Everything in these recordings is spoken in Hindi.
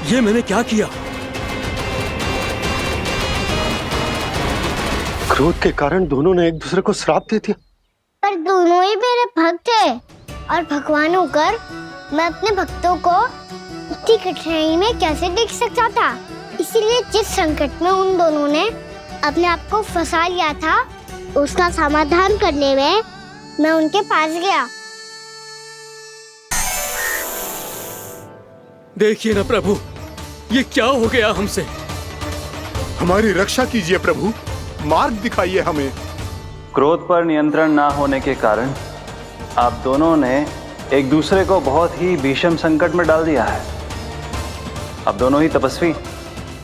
ये मैंने क्या किया? क्रोध के कारण दोनों ने एक दूसरे को श्राप दे दिया। पर दोनों ही मेरे भक्त हैं और भगवान होकर मैं अपने भक्तों को इतनी कठिनाई में कैसे देख सकता था। इसीलिए जिस संकट में उन दोनों ने अपने आप को फंसा लिया था, उसका समाधान करने में मैं उनके पास गया। देखिए ना प्रभु, ये क्या हो गया हमसे? हमारी रक्षा कीजिए प्रभु, मार्ग दिखाइए हमें। क्रोध पर नियंत्रण ना होने के कारण आप दोनों ने एक दूसरे को बहुत ही भीषण संकट में डाल दिया है। आप दोनों ही तपस्वी,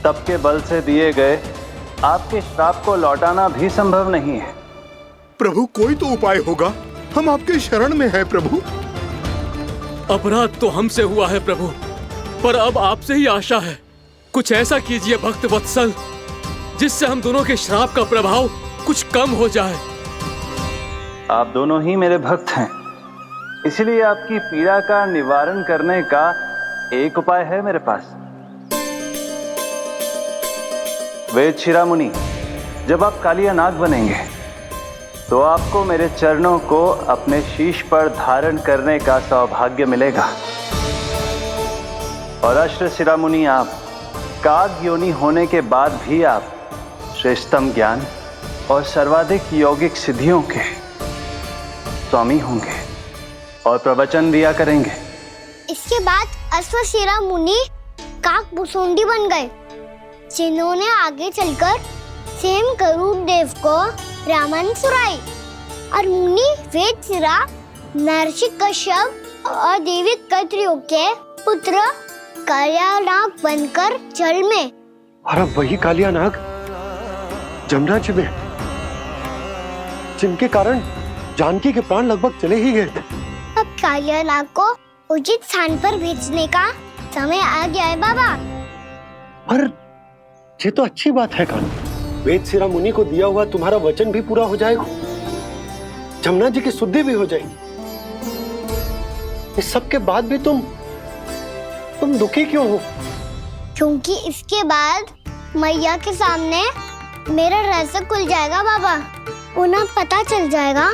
तप के बल से दिए गए आपके श्राप को लौटाना भी संभव नहीं है। प्रभु कोई तो उपाय होगा, हम आपके शरण में हैं प्रभु। अपराध तो हमसे हुआ है प्रभु, पर अब आपसे ही आशा है। कुछ ऐसा कीजिए भक्त वत्सल, जिससे हम दोनों के श्राप का प्रभाव कुछ कम हो जाए। आप दोनों ही मेरे भक्त हैं, इसलिए आपकी पीड़ा का निवारण करने का एक उपाय है मेरे पास। वेद शिरामुनि, जब आप कालिया नाग बनेंगे तो आपको मेरे चरणों को अपने शीश पर धारण करने का सौभाग्य मिलेगा। और अश्र शिरामुनि, आप काग योनि होने के बाद भी आप श्रेष्ठतम ज्ञान और सर्वाधिक यौगिक सिद्धियों के स्वामी होंगे और प्रवचन दिया करेंगे। इसके बाद अश्वशिरा मुनि काक भुसुंडी बन गए, जिन्होंने आगे चलकर सेम गरुड़ देव को रामायण सुनाई। और मुनि वेदशिरा महर्षि कश्यप और देवी कत्रियों के पुत्र कालिया नाग बनकर जल में। और अब वही कालिया नाग जमुना जी में, जिनके कारण जानकी के प्राण लगभग चले ही गए थे। अब कालिया नाग को उचित स्थान पर भेजने का समय आ गया है बाबा। पर ये तो अच्छी बात है कान, वेद शिरा मुनि को दिया हुआ तुम्हारा वचन भी पूरा हो जाएगा, जमुना जी की शुद्धि भी हो जाएगी। इस सब के बाद भी तुम दुखी क्यों हो? क्योंकि इसके बाद मैया के सामने मेरा रहस्य खुल जाएगा बाबा। उन्हें पता चल जाएगा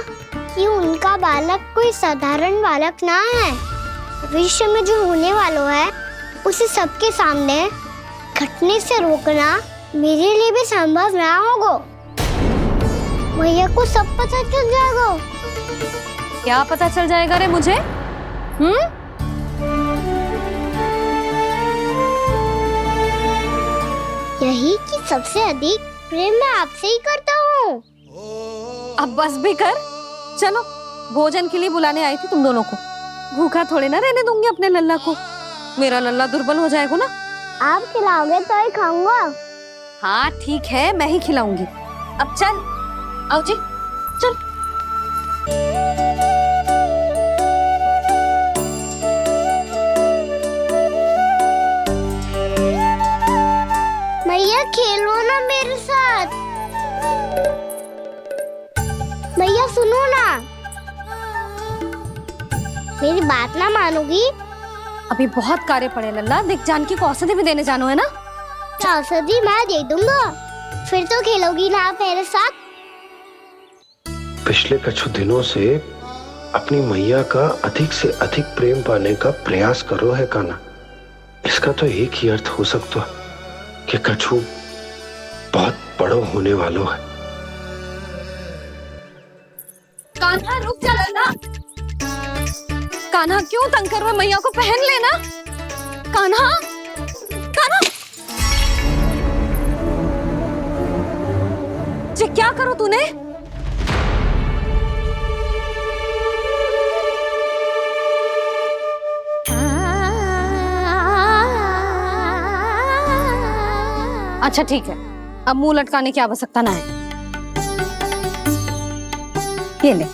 कि उनका बालक कोई साधारण बालक ना है। भविष्य में जो होने वाला है उसे सबके सामने घटने से रोकना मेरे लिए भी संभव ना होगा। मैया को सब पता चल जाएगा। क्या पता चल जाएगा रे मुझे? यही कि सबसे अधिक प्रेम मैं आपसे ही करता हूँ। अब बस भी कर, चलो भोजन के लिए बुलाने आई थी तुम दोनों को। भूखा थोड़े ना रहने दूंगी अपने लल्ला को, मेरा लल्ला दुर्बल हो जाएगा ना। आप खिलाओगे तो ही खाऊंगा। हाँ ठीक है, मैं ही खिलाऊंगी। अब चल, आओ जी, चल। मैया खेलो ना मेरे साथ। मैया सुनो ना, मेरी बात ना मानोगी? अभी बहुत कार्य पड़े लल्ला, देख जानकी को औषधि भी देने जानो है ना। औषधि मैं दे दूंगा, फिर तो खेलोगी ना आप मेरे साथ। पिछले कुछ दिनों से अपनी मैया का अधिक से अधिक प्रेम पाने का प्रयास करो है काना। इसका तो एक ही अर्थ हो सकता है कि कछु बहुत बड़ो होने वालों है। कान्हा रुक जा लल्ला। कान्हा क्यों तंग कर रहा है? मैया को पहन लेना। कान्हा, कान्हा, ये क्या करो तूने? अच्छा ठीक है, अब मुंह लटकाने की आवश्यकता ना है। ये ले।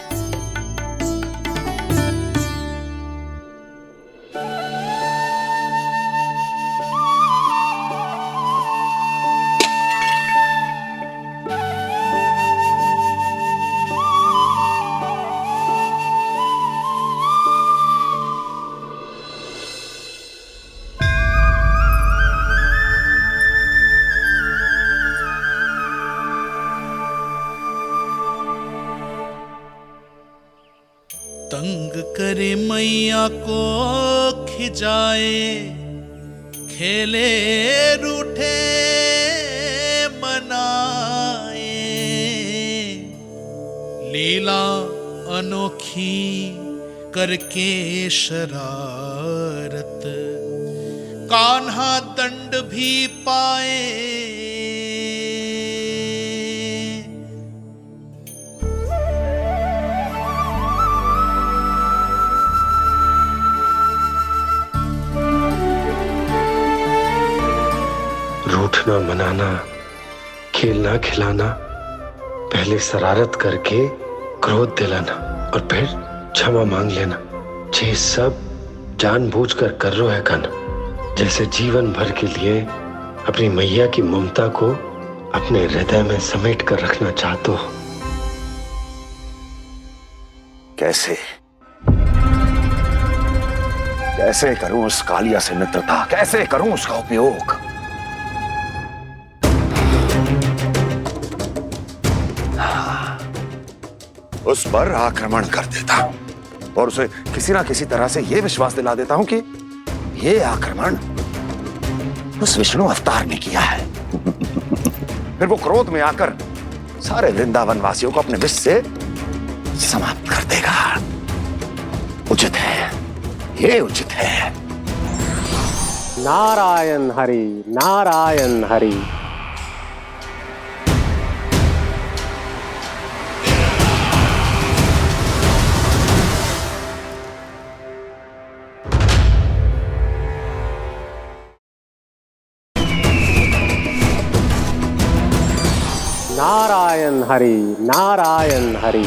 करे मैया को खिजाए, खेले रूठे मनाए, लीला अनोखी करके शरारत, कान्हा दंड भी पाए। रूठना मनाना, खेलना खिलाना, पहले शरारत करके क्रोध दिलाना और फिर क्षमा मांग लेना, ये सब जानबूझकर कर रहे है कान्हा। जैसे जीवन भर के लिए अपनी मैया की ममता को अपने हृदय में समेट कर रखना चाहते हो। कैसे कैसे करूं उस कालिया से मित्रता, कैसे करूं उसका उपयोग? उस पर आक्रमण कर देता हूं और उसे किसी ना किसी तरह से यह विश्वास दिला देता हूं कि यह आक्रमण उस विष्णु अवतार ने किया है। फिर वो क्रोध में आकर सारे वृंदावन वासियों को अपने विष से समाप्त कर देगा। उचित है, ये उचित है। नारायण हरि, नारायण हरि। नारायण हरि, नारायण हरि।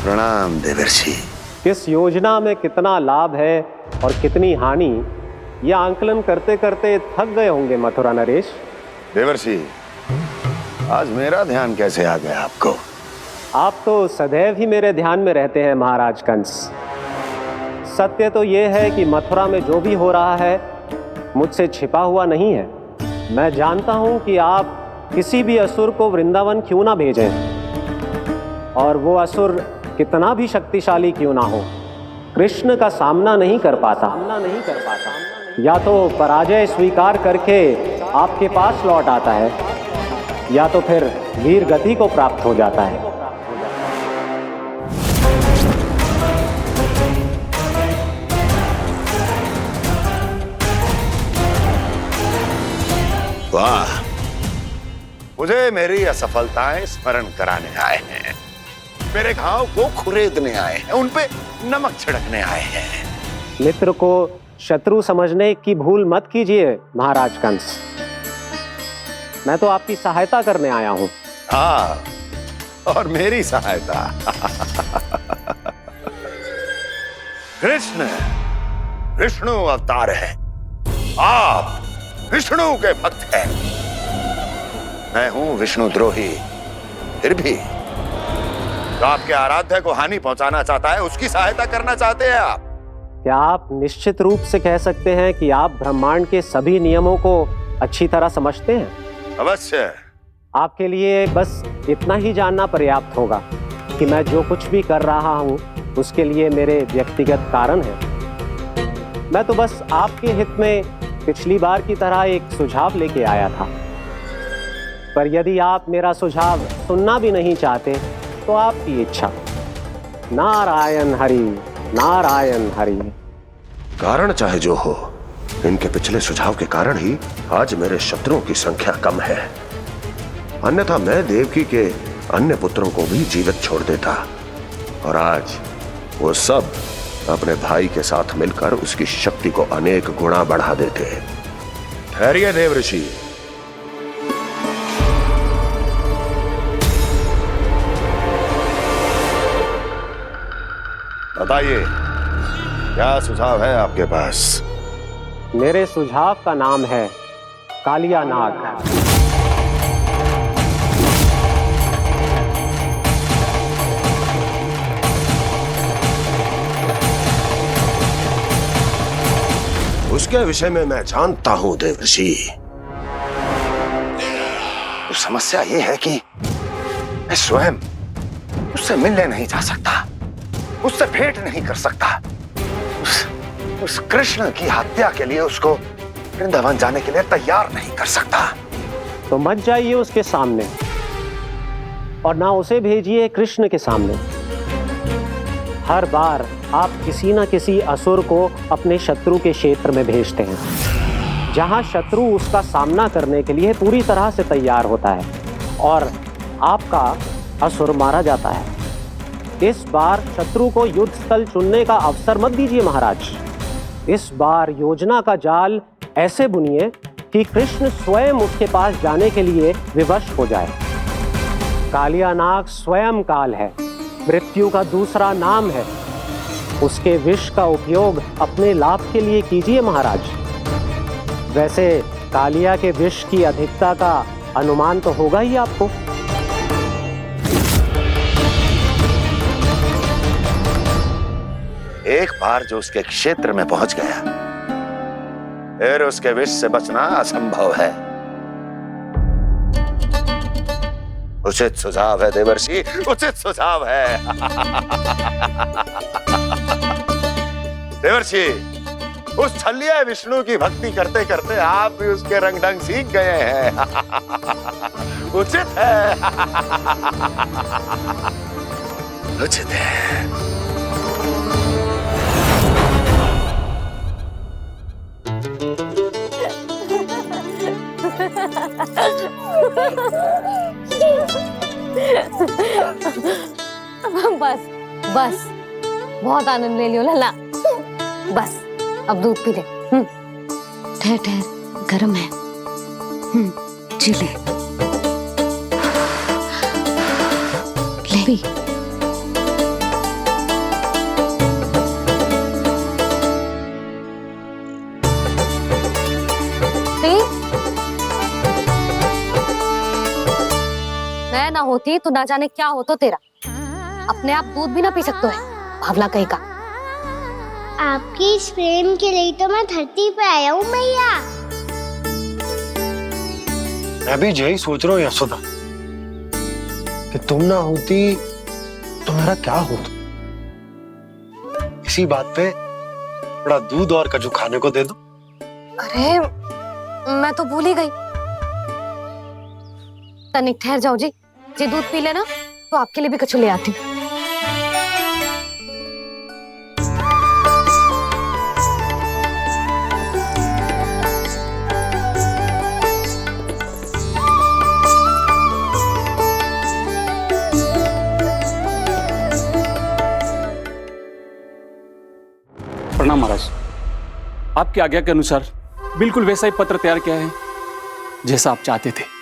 प्रणाम देवर्षि। किस योजना में कितना लाभ है और कितनी हानि, यह आंकलन करते करते थक गए होंगे मथुरा नरेश। देवर्षि, आज मेरा ध्यान कैसे आ गया आपको? आप तो सदैव ही मेरे ध्यान में रहते हैं महाराज कंस। सत्य तो यह है कि मथुरा में जो भी हो रहा है मुझसे छिपा हुआ नहीं है। मैं जानता हूं कि आप किसी भी असुर को वृंदावन क्यों ना भेजें, और वो असुर कितना भी शक्तिशाली क्यों ना हो, कृष्ण का सामना नहीं कर पाता। या तो पराजय स्वीकार करके आपके पास लौट आता है, या तो फिर वीर गति को प्राप्त हो जाता है। वाह, मुझे मेरी असफलताएं स्मरण कराने आए हैं, मेरे घाव को खुरेदने आए हैं, उन पे नमक छिड़कने आए हैं। मित्र को शत्रु समझने की भूल मत कीजिए महाराज कंस। मैं तो आपकी सहायता करने आया हूं। हाँ, और मेरी सहायता। कृष्ण विष्णु अवतार है, आप विष्णु के भक्त हैं। मैं हूं विष्णु द्रोही, फिर भी तो आपके आराध्य को हानि पहुंचाना चाहता है, उसकी सहायता करना चाहते हैं आप। क्या आप निश्चित रूप से कह सकते हैं कि आप ब्रह्मांड के सभी नियमों को अच्छी तरह समझते हैं? अवश्य। आपके लिए बस इतना ही जानना पर्याप्त होगा कि मैं जो कुछ भी कर रहा हूं उसके लिए मेरे व्यक्तिगत कारण हैं। मैं तो बस आपके हित में पिछली बार की तरह एक सुझाव लेके आया था, पर यदि आप मेरा सुझाव सुनना भी नहीं चाहते तो आपकी इच्छा। नारायण हरि, नारायण हरि। कारण चाहे जो हो, इनके पिछले सुझाव के कारण ही आज मेरे शत्रुओं की संख्या कम है। अन्यथा मैं देवकी के अन्य पुत्रों को भी जीवित छोड़ देता, और आज वो सब अपने भाई के साथ मिलकर उसकी शक्ति को अनेक गुना बढ़ा देते। ठहरिए देवऋषि। बताइए, क्या सुझाव है आपके पास? मेरे सुझाव का नाम है कालिया नाग। उसके विषय में मैं जानता हूं देवर्षि। तो समस्या यह है कि मैं स्वयं उससे मिलने नहीं जा सकता, उससे भेंट नहीं कर सकता, उस कृष्ण की हत्या के लिए उसको वृंदावन जाने के लिए तैयार नहीं कर सकता। तो मत जाइए उसके सामने और ना उसे भेजिए कृष्ण के सामने। हर बार आप किसी ना किसी असुर को अपने शत्रु के क्षेत्र में भेजते हैं, जहां शत्रु उसका सामना करने के लिए पूरी तरह से तैयार होता है और आपका असुर मारा जाता है। इस बार शत्रु को युद्ध स्थल चुनने का अवसर मत दीजिए महाराज। इस बार योजना का जाल ऐसे बुनिए कि कृष्ण स्वयं उसके पास जाने के लिए विवश हो जाए। कालियानाग स्वयं काल है, मृत्यु का दूसरा नाम है। उसके विष का उपयोग अपने लाभ के लिए कीजिए महाराज। वैसे कालिया के विष की अधिकता का अनुमान तो होगा ही आपको। एक बार जो उसके क्षेत्र में पहुंच गया, फिर उसके विष से बचना असंभव है। उचित सुझाव है देवर्षि, उचित सुझाव है। देवर्षि, उस छलिया विष्णु की भक्ति करते करते आप भी उसके रंग ढंग सीख गए हैं। उचित है, उचित है। बस बस, बहुत आनंद ले लियो लल्ला। बस अब दूध पी ले। ठहर ठहर, गर्म है। जी ले पी। मैं ना होती तो ना जाने क्या होता तेरा। अपने आप दूध भी ना पी सकते है, भावला कहीं का। आपकी इस प्रेम के लिए तो मैं धरती पे आया हूँ मैया। मैं भी यही सोच रहा हूँ यशोदा कि तुम ना होती तो मेरा क्या होता। इसी बात पे थोड़ा दूध और कजू खाने को दे दो। अरे मैं तो भूल ही गई। तनिक ठहर जाओ जी, दूध पी लेना तो आपके लिए भी कछु ले आती हूँ। प्रणाम महाराज। आपकी आज्ञा के अनुसार बिल्कुल वैसा ही पत्र तैयार किया है जैसा आप चाहते थे।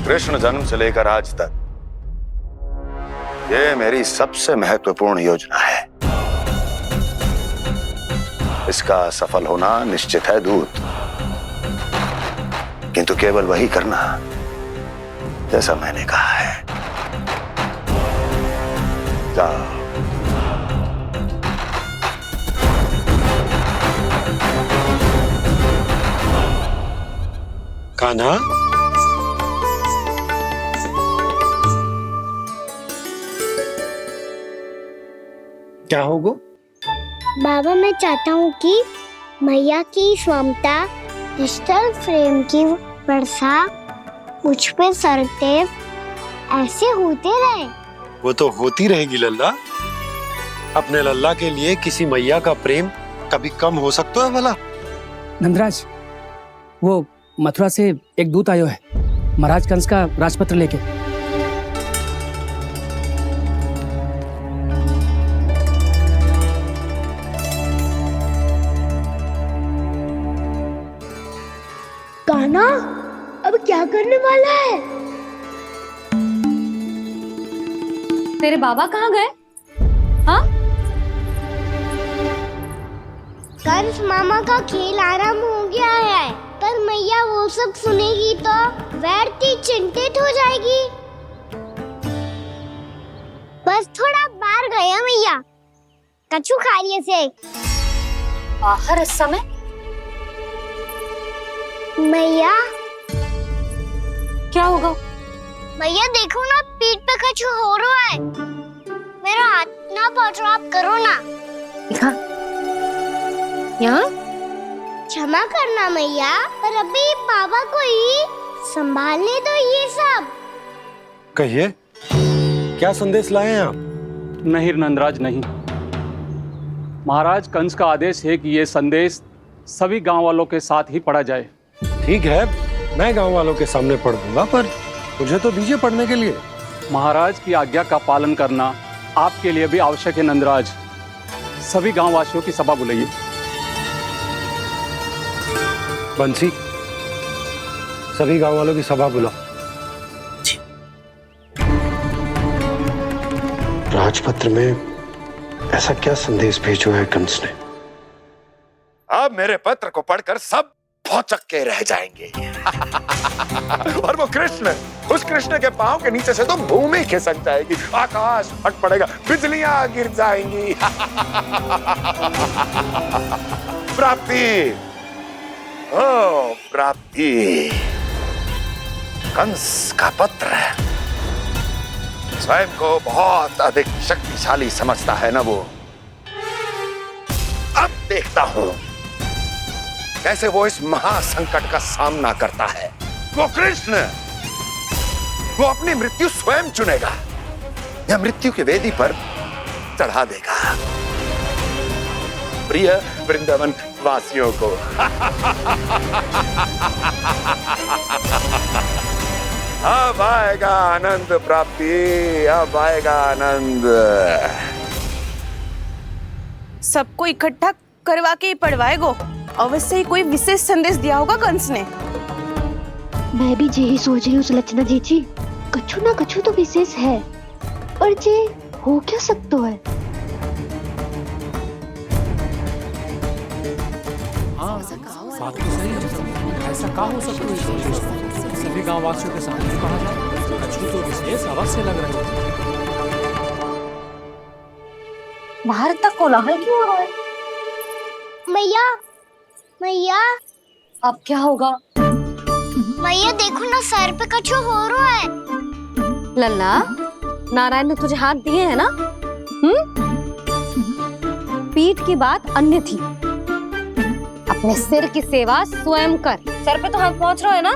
कृष्ण जन्म से लेकर आज तक ये मेरी सबसे महत्वपूर्ण योजना है। इसका सफल होना निश्चित है दूत, किंतु केवल वही करना जैसा मैंने कहा है। जाओ। कान्हा, क्या होगा? बाबा मैं चाहता हूँ कि मैया की स्वमता क्रिस्टल फ्रेम की वर्षा मुझ पे सरते ऐसे होते रहे। वो तो होती रहेगी लल्ला। अपने लल्ला के लिए किसी मैया का प्रेम कभी कम हो सकता है भला? नंदराज, वो मथुरा से एक दूत आयो है महाराज कंस का राजपत्र लेके। कान्हा अब क्या करने वाला है? तेरे बाबा कहाँ गए? हाँ? कंस मामा का खेल आरंभ हो गया है, पर मैया वो सब सुनेगी तो व्यर्थ चिंतित हो जाएगी। बस थोड़ा बाहर गया मैया, कछु खा रही से। बाहर इस समय? मैया क्या होगा? मैया देखो ना, पीठ पे कछु हो रहा है। मेरा हाथ ना पकड़ो, आप करो ना। दिखा यहाँ। क्षमा करना मैया, पर अभी बाबा को ही संभालने दो ये सब। कहिए, क्या संदेश लाए हैं आप? नहीं नंदराज, नहीं। महाराज कंस का आदेश है कि ये संदेश सभी गांव वालों के साथ ही पढ़ा जाए। ठीक है, मैं गांव वालों के सामने पढ़ दूंगा, पर मुझे तो दीजिए पढ़ने के लिए। महाराज की आज्ञा का पालन करना आपके लिए भी आवश्यक है नंदराज। सभी गांव वासियों की सभा बुलाइए। बंसी, सभी गांव वालों की सभा बुलाओ। राजपत्र में ऐसा क्या संदेश भेजो है कंस ने? अब मेरे पत्र को पढ़कर सब भौचक के रह जाएंगे। और वो कृष्ण, उस कृष्ण के पांव के नीचे से तो भूमि खिसक जाएगी, आकाश फट पड़ेगा, बिजलियां गिर जाएंगी। प्राप्ति, ओ प्राप्ति, कंस का पत्र। स्वयं को बहुत अधिक शक्तिशाली समझता है ना वो। अब देखता हूं कैसे वो इस महासंकट का सामना करता है। वो कृष्ण, वो अपनी मृत्यु स्वयं चुनेगा या मृत्यु की वेदी पर चढ़ा देगा प्रिय वृंदावन वासियों को। अब आएगा आनंद प्राप्ति, अब आएगा आनंद। सबको इकट्ठा करवा के ही पढ़वाएगो। अवश्य ही कोई विशेष संदेश दिया होगा कंस ने। मैं भी यही सोच रही हूँ सुलक्षणा जी, कछु ना कछु तो विशेष है, पर जे हो क्या सकता है? हाँ, बात तो सही है। ऐसा क्या हो सकता है? सभी गांव वासियों के सामने कहा जाए, कछु तो विशेष अवश्य लग रहा है। बाहर तक कोलाहल क्यों हो रहा है? मैया, मैया, अब क्या होगा? मैया देखो ना, सर पे कछु हो रहा है। लल्ला, नारायण ने तुझे हाथ दिए हैं ना? पीठ की बात अन्य थी। अपने सिर की सेवा स्वयं कर। सर पे तो हाथ पहुंच रहा है ना?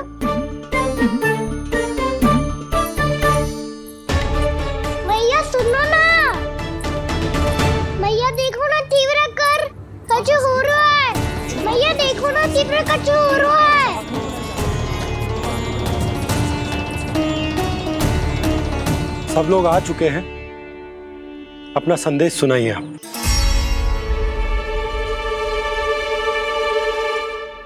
मैया सुनो ना, मैया देखो ना, तीव्र कर कछु हो रहा है। मैया देखो ना, तीव्र कछु हो रहा है। सब लोग आ चुके हैं, अपना संदेश सुनाइए आप।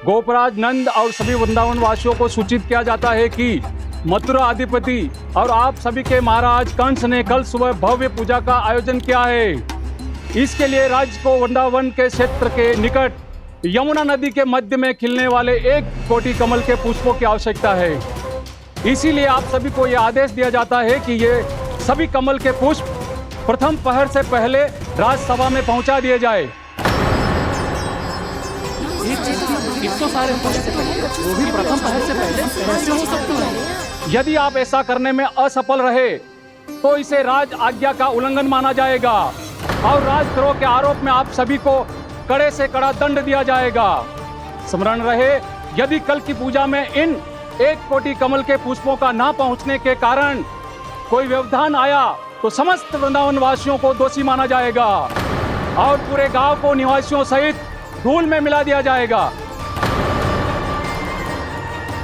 गोपराज नंद और सभी वृंदावन वासियों को सूचित किया जाता है कि मथुरा अधिपति और आप सभी के महाराज कंस ने कल सुबह भव्य पूजा का आयोजन किया है। इसके लिए राज्य को वृंदावन के क्षेत्र के निकट यमुना नदी के मध्य में खिलने वाले 1 कोटि कमल के पुष्पों की आवश्यकता है। इसीलिए आप सभी को यह आदेश दिया जाता है कि ये सभी कमल के पुष्प प्रथम पहर से पहले राजसभा में पहुंचा दिए जाए। तो सारे वो भी प्रथम पहर से पहले कैसे हो सकता है? यदि आप ऐसा करने में असफल रहे तो इसे राज आज्ञा का उल्लंघन माना जाएगा और राजद्रोह के आरोप में आप सभी को कड़े से कड़ा दंड दिया जाएगा। स्मरण रहे, यदि कल की पूजा में इन 1 कोटि कमल के पुष्पों का ना पहुंचने के कारण कोई व्यवधान आया तो समस्त वृंदावन वासियों को दोषी माना जाएगा और पूरे गांव को निवासियों सहित धूल में मिला दिया जाएगा।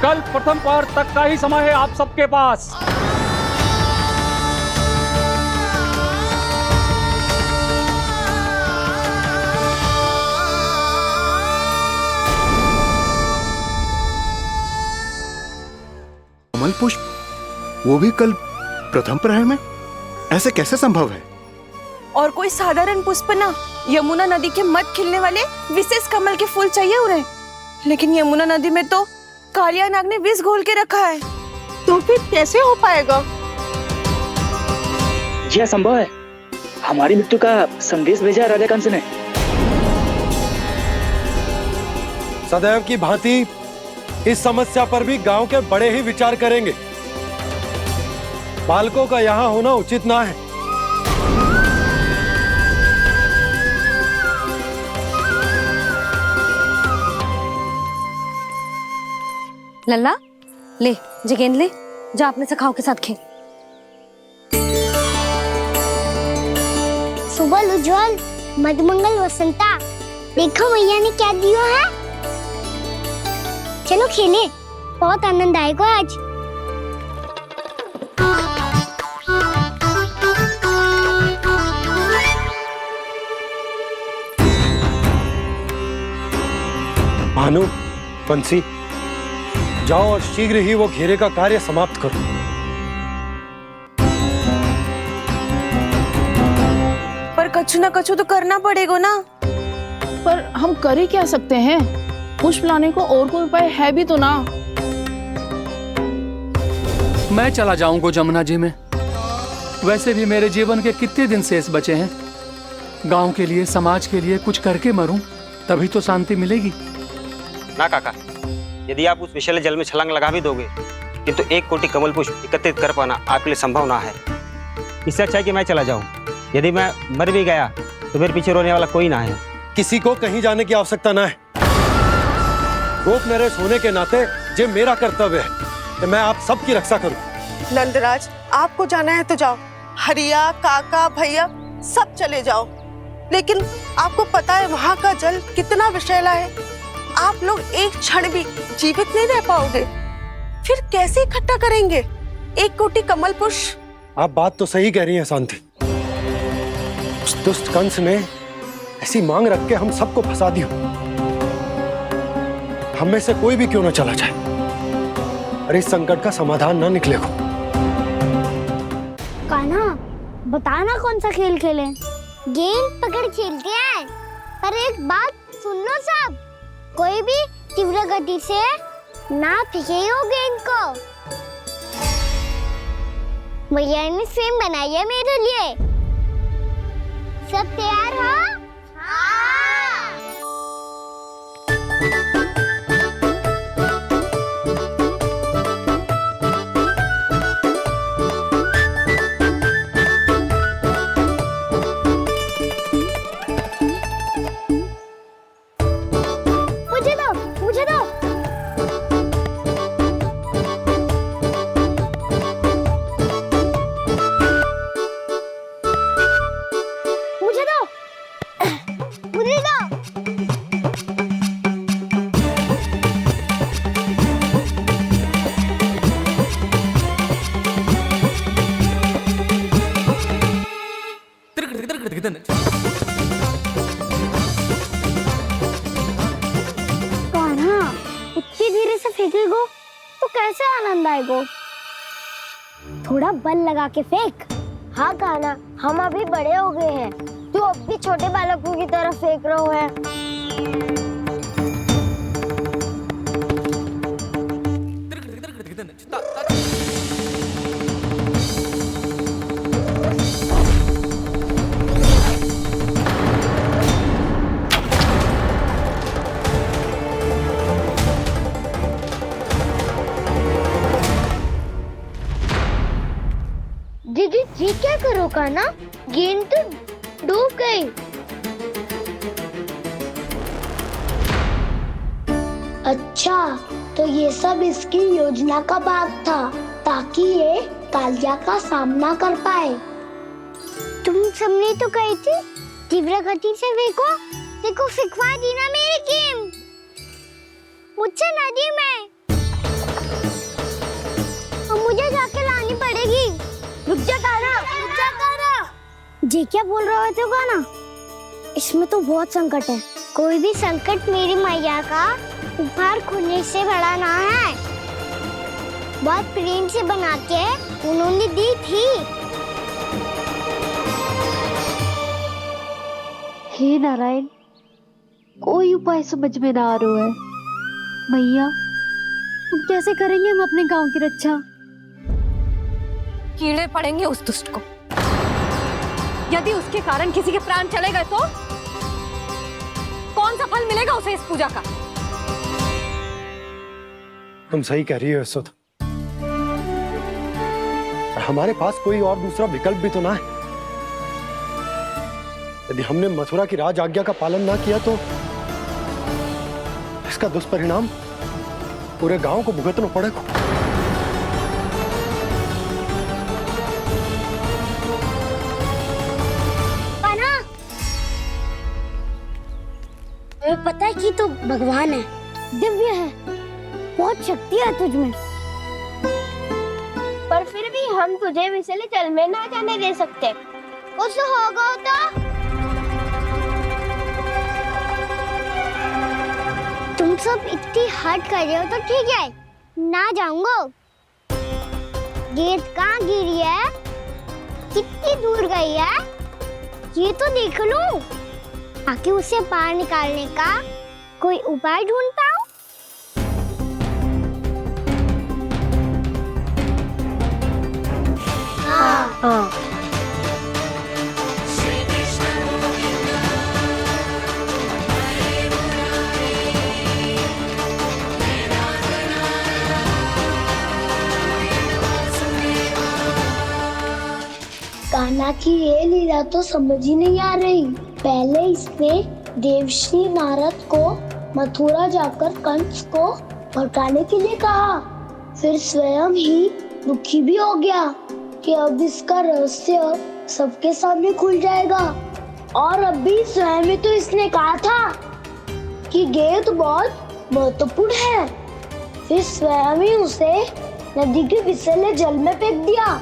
कल प्रथम पहर तक का ही समय है आप सबके पास। कमल पुष्प, वो भी कल प्रथम प्रहर में? ऐसे कैसे संभव है? और कोई साधारण पुष्प ना, यमुना नदी के मध्य खिलने वाले विशेष कमल के फूल चाहिए उन्हें। लेकिन यमुना नदी में तो कालिया नाग ने विष घोल के रखा है, तो फिर कैसे हो पाएगा? यह संभव है। हमारी मृत्यु का संदेश भेजा राजा कंस ने। सदैव की भांति इस समस्या पर भी गांव के बड़े ही विचार करेंगे। बालकों का यहाँ होना उचित ना है। लल्ला ले, जे गेंद ले, जा अपने सखाओं के साथ खेल। सुबह उज्जवल, मधुमंगल वसंता, देखो मैया ने क्या दिया है। चलो खेले, बहुत आनंद आएगा आज। भानु, बंसी, जाओ और शीघ्र ही वो घेरे का कार्य समाप्त करो। पर कछु ना कछु तो करना पड़ेगा ना। पर हम कर ही क्या सकते हैं? पुष्प लाने को और कोई उपाय है भी तो ना। मैं चला जाऊंगा जमुना जी में। वैसे भी मेरे जीवन के कितने दिन शेष बचे हैं। गांव के लिए, समाज के लिए कुछ करके मरूं, तभी तो शांति मिलेगी। ना काका, यदि आप उस विषैले जल में छलांग लगा भी दोगे, किंतु 1 कोटि कमल पुष्प एकत्रित कर पाना आपके लिए संभव ना है। इससे अच्छा है कि मैं चला जाऊं। यदि मैं मर भी गया तो मेरे पीछे रोने वाला कोई ना है। किसी को कहीं जाने की आवश्यकता ना है। गोप नरेश होने के नाते ये मेरा कर्तव्य है कि मैं आप सबकी रक्षा करूं। नंदराज, आपको जाना है तो जाओ। हरिया, काका, भैया सब चले जाओ। लेकिन आपको पता है वहाँ का जल कितना विषैला है। आप लोग एक क्षण भी जीवित नहीं रह पाओगे। फिर कैसे इकट्ठा करेंगे 1 कोटि कमल पुष्प? आप बात तो सही कह रही हैं शांति। उस दुष्ट कंस ने ऐसी मांग रख के हम सबको फंसा दिया। हम में से कोई भी क्यों ना चला जाए और इस संकट का समाधान ना निकले को। कान्हा, बताना कौन सा खेल खेलें? गेंद पकड़ खेलते हैं। पर एक बात सुन लो सब, कोई भी तीव्र गति से ना फेंकेगा गेंद को। भैया ने फ्रेम बनाई है मेरे लिए। सब तैयार हो? मुझे दो। इतनी धीरे से फेंकेगो तो कैसे आनंद आएगो? थोड़ा बल लगा के फेंक। हाँ कान्हा, हम अभी बड़े हो गए हैं, तू अब भी छोटे बालकों की तरह फेंक रहा है। दीदी जी क्या करो कान्हा? गेंद तो डूब गई। अच्छा, तो ये सब इसकी योजना का भाग था ताकि ये कालिया का सामना कर पाए। तुम सबने तो कही थी तीव्र गति से फेंको। देखो फिकवा दी ना मेरी गेम मुझसे नदी में। अब मुझे जाके लानी पड़ेगी। रुक जा कान्हा, रुक जा कान्हा। जी क्या बोल रहे थे कान्हा? इसमें तो बहुत संकट है। कोई भी संकट मेरी मैया का उपहार खोने से बड़ा ना है। बहुत प्रेम से बना के उन्होंने दी थी। हे नारायण, कोई उपाय समझ में ना आ रहा है। मैया, हम कैसे करेंगे हम अपने गांव की रक्षा? कीड़े पड़ेंगे उस दुष्ट को। यदि उसके कारण किसी के प्राण चले गए तो कौन सा फल मिलेगा उसे इस पूजा का? तुम सही कह रही हो यशोदा। हमारे पास कोई और दूसरा विकल्प भी तो ना है। यदि हमने मथुरा की राज आज्ञा का पालन ना किया तो इसका दुष्परिणाम पूरे गांव को भुगतना पड़ेगा। तुम्हें पता है कि तू भगवान है, दिव्य है, बहुत शक्ति है तुझ में, पर फिर भी हम तुझे विषैले जल में ना जाने दे सकते। कुछ होगा तो तुम सब इतनी हट कर रहे हो तो ठीक है, ना जाऊंगा। गेंद कहाँ गिरी है, कितनी दूर गई है, ये तो देख लूं, ताकि उसे बाहर निकालने का कोई उपाय ढूंढ पाऊं। हाँ। कान्हा की ये लीला तो समझ ही नहीं आ रही। पहले इसने देवश्री नारद को मथुरा जाकर कंस को भड़काने के लिए कहा, फिर स्वयं ही दुखी भी हो गया कि अब इसका रहस्य सबके सामने खुल जाएगा। और अभी स्वयं ही तो इसने कहा था कि गेंद बहुत महत्वपूर्ण है, फिर स्वयं ही उसे नदी के विषैले जल में फेंक दिया।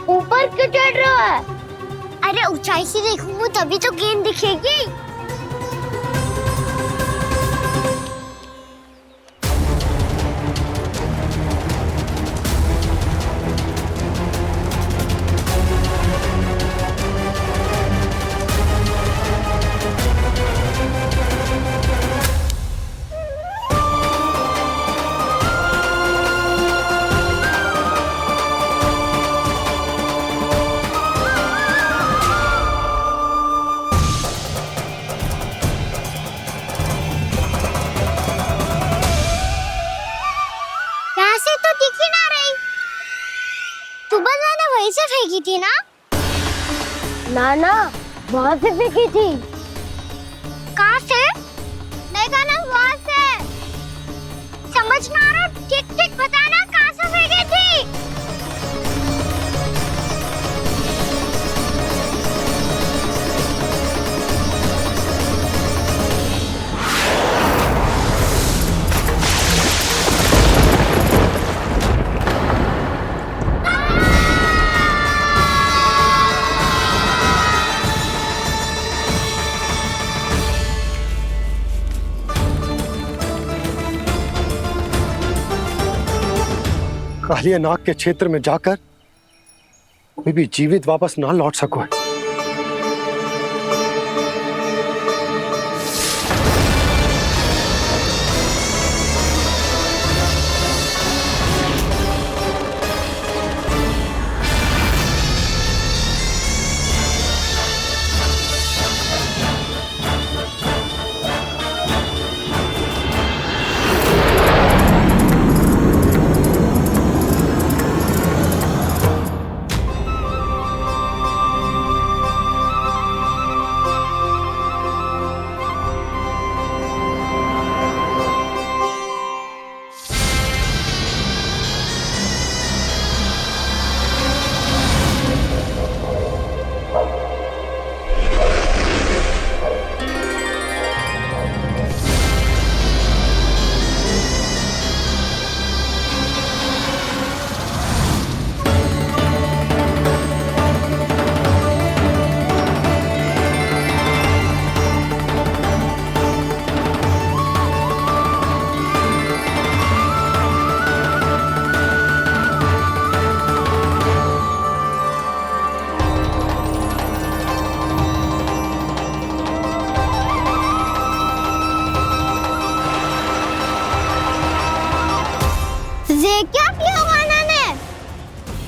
ऊपर क्यों चढ़ रहा है? अरे ऊंचाई से देखूंगा तभी तो गेंद दिखेगी। से फेंकी थी ना? ना वहाँ से फेंकी थी। कहाँ से? देखा ना वहाँ से। समझ ना आ रहा, ठीक बताना कहाँ से फेंकी थी? कालियानाग के क्षेत्र में जाकर कोई भी जीवित वापस ना लौट सको।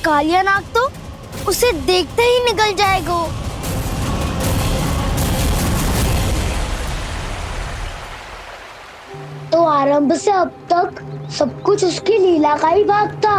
कालिया नाग तो उसे देखते ही निकल जाएगा। तो आरंभ से अब तक सब कुछ उसकी लीला का ही भाग था।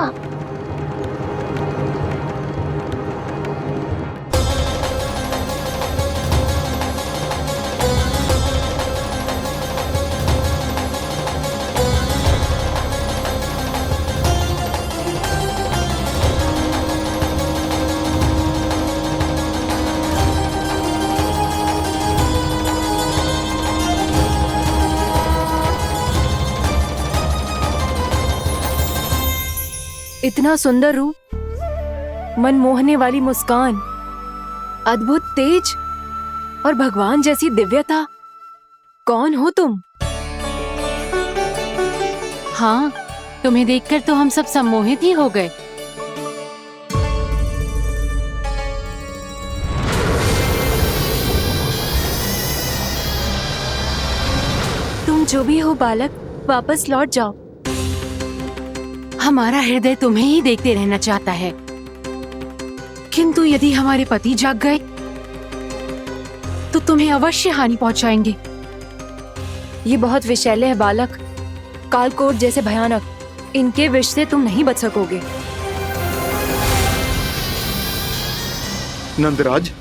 इतना सुंदर रूप, मन मोहने वाली मुस्कान, अद्भुत तेज और भगवान जैसी दिव्यता। कौन हो तुम? हाँ, तुम्हें देखकर तो हम सब सम्मोहित ही हो गए। तुम जो भी हो बालक, वापस लौट जाओ। हमारा हृदय तुम्हें ही देखते रहना चाहता है, किंतु यदि हमारे पति जाग गए तो तुम्हें अवश्य हानि पहुंचाएंगे। ये बहुत विषैले है बालक, कालकोट जैसे भयानक। इनके विष से तुम नहीं बच सकोगे। नंदराज,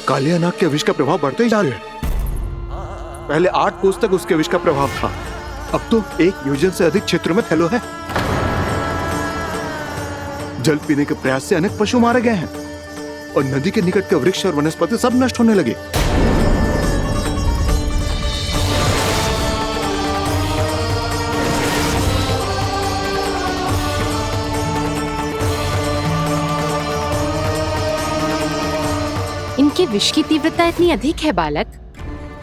कालिया नाग के विष का प्रभाव बढ़ते ही जा रहा है। पहले 8 कोस तक उसके विष का प्रभाव था, अब तो 1 योजन से अधिक क्षेत्र में फैलो है। जल पीने के प्रयास से अनेक पशु मारे गए हैं और नदी के निकट के वृक्ष और वनस्पति सब नष्ट होने लगे। इनके विष की तीव्रता इतनी अधिक है बालक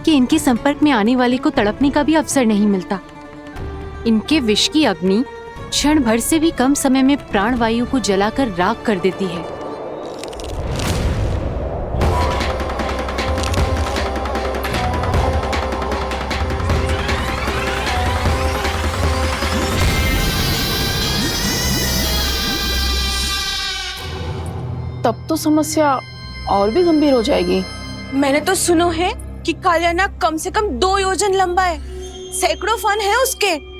कि इनके संपर्क में आने वाले को तड़पने का भी अवसर नहीं मिलता। इनके विष की अग्नि क्षण भर से भी कम समय में प्राण वायु को जलाकर राख कर देती है। तब तो समस्या और भी गंभीर हो जाएगी। मैंने तो सुनो है कि कालिया नाग कम से कम 2 योजन लंबा है, सैकड़ों फन है उसके।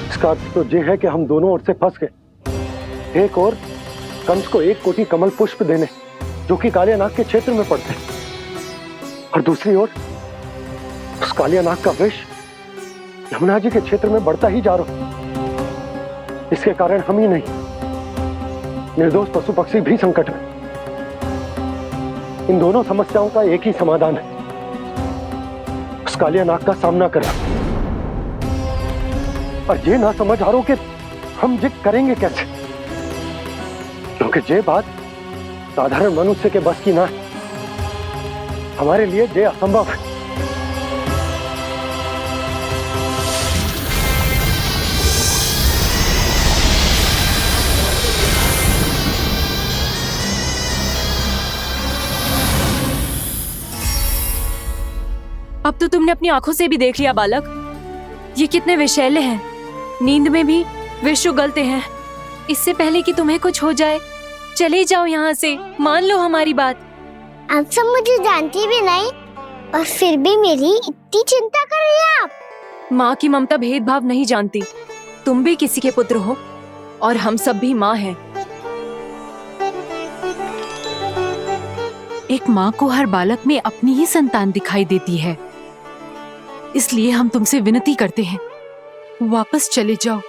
इसका अर्थ तो ये है कि हम दोनों ओर से फंस गए। एक और कंस को 1 कोटि कमल पुष्प देने जो कि कालिया नाग के क्षेत्र में पड़ते, और दूसरी ओर उस कालिया नाग का विष यमुना जी के क्षेत्र में बढ़ता ही जा रहा। इसके कारण हम ही नहीं, निर्दोष पशु पक्षी भी संकट में। इन दोनों समस्याओं का एक ही समाधान है, उस कालिया नाग का सामना करना। और ये ना समझ आ रहा कि हम ये करेंगे कैसे, क्योंकि ये बात साधारण मनुष्य के बस की ना है। हमारे लिए ये असंभव है। अब तो तुमने अपनी आंखों से भी देख लिया बालक, ये कितने विषैले हैं। नींद में भी विष उगलते हैं। इससे पहले कि तुम्हें कुछ हो जाए, चले जाओ यहाँ से, मान लो हमारी बात। आप सब मुझे जानती भी नहीं और फिर भी मेरी इतनी चिंता कर रही हैं आप। माँ की ममता भेदभाव नहीं जानती। तुम भी किसी के पुत्र हो और हम सब भी माँ हैं। एक माँ को हर बालक में अपनी ही संतान दिखाई देती है, इसलिए हम तुमसे विनती करते हैं, वापस चले जाओ,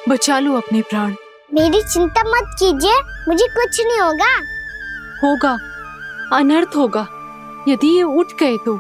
बचा लो अपने प्राण। मेरी चिंता मत कीजिए, मुझे कुछ नहीं होगा। होगा, अनर्थ होगा यदि ये उठ गए तो।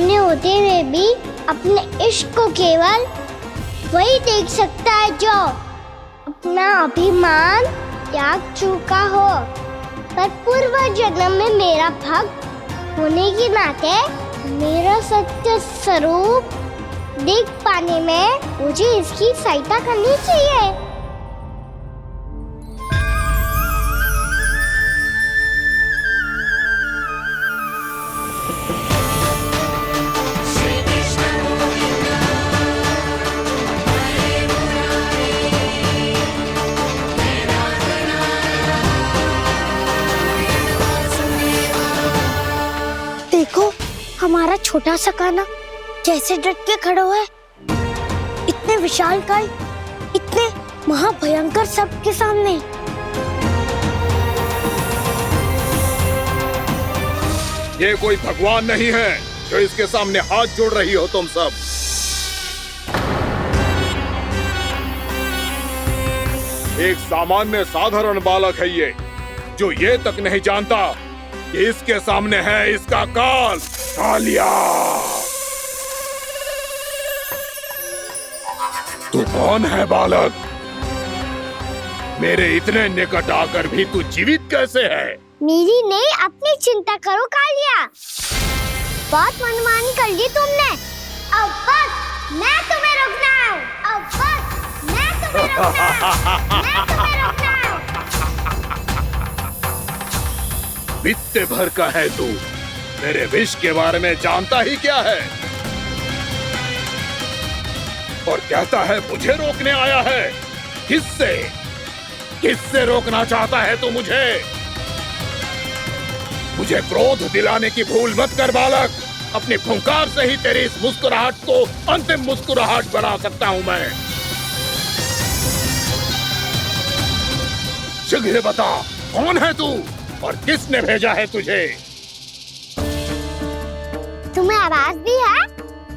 सामने होते हुए भी अपने इश्क को केवल वही देख सकता है जो अपना अभिमान त्याग चुका हो। पर पूर्व जन्म में मेरा भक्त होने के नाते मेरा सत्य स्वरूप देख पाने में मुझे इसकी सहायता करनी चाहिए। देखो हमारा छोटा सा कान्हा कैसे डट के खड़ा हुआ है, इतने विशालकाय, इतने महाभयंकर सबके सामने। ये कोई भगवान नहीं है जो इसके सामने हाथ जोड़ रही हो तुम सब। एक सामान्य साधारण बालक है ये, जो ये तक नहीं जानता कि इसके सामने है इसका काल, कालिया। तू कौन है बालक? मेरे इतने निकट आकर भी तू जीवित कैसे है? मेरी नहीं, अपनी चिंता करो कालिया। बहुत मनमानी कर ली तुमने। अब बस मैं तुम्हें रोकना हूँ। अब बस मैं तुम्हें रोकना हूँ। बित्ते भर का है तू, मेरे विष के बारे में जानता ही क्या है? और कहता है मुझे रोकने आया है। किससे? किससे रोकना चाहता है तू मुझे? मुझे क्रोध दिलाने की भूल मत कर बालक। अपनी फुंकार से ही तेरी इस मुस्कुराहट को अंतिम मुस्कुराहट बना सकता हूं मैं। शीघ्र बता, कौन है तू और किसने भेजा है तुझे? तुम्हें आवाज भी है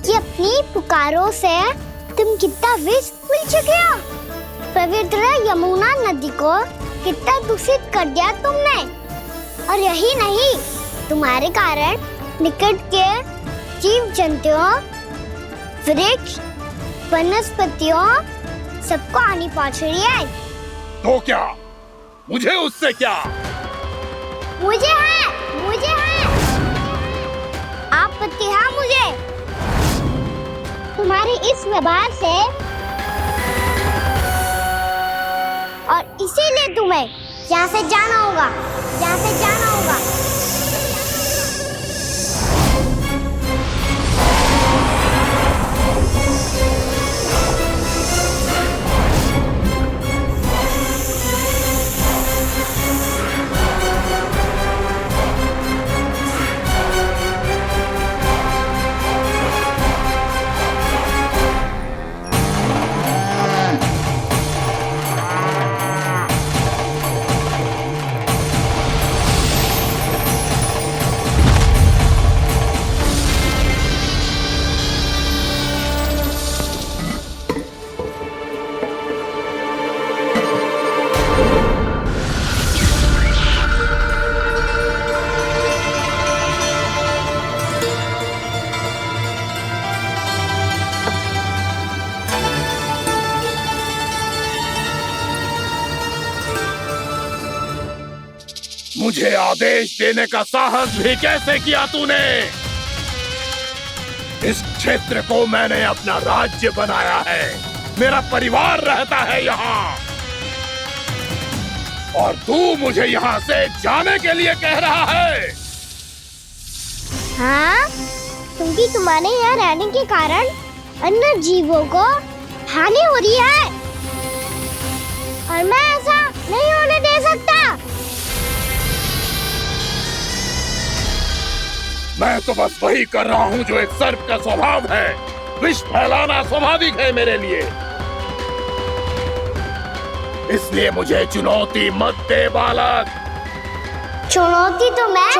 कि अपनी पुकारों से तुम कितना विष भूल चुके हो। पवित्र यमुना नदी को कितना दूषित कर दिया तुमने। और यही नहीं, तुम्हारे कारण निकट के जीव जंतुओं, वृक्ष, वनस्पतियों सबको हानि पहुंच रही है। तो क्या? मुझे उससे क्या? मुझे है आपत्ति है मुझे तुम्हारे इस व्यवहार से, और इसीलिए तुम्हें यहाँ से जाना होगा। मुझे आदेश देने का साहस भी कैसे किया तूने? इस क्षेत्र को मैंने अपना राज्य बनाया है, मेरा परिवार रहता है यहाँ, और तू मुझे यहाँ से जाने के लिए कह रहा है? हाँ, क्योंकि तुम्हारे यहाँ रहने के कारण अन्य जीवों को हानि हो रही है, और मैं ऐसा नहीं होने दे सकता। मैं तो बस वही कर रहा हूँ जो एक सर्प का स्वभाव है। विष फैलाना स्वाभाविक है मेरे लिए, इसलिए मुझे चुनौती मत दे बालक। चुनौती तो मैं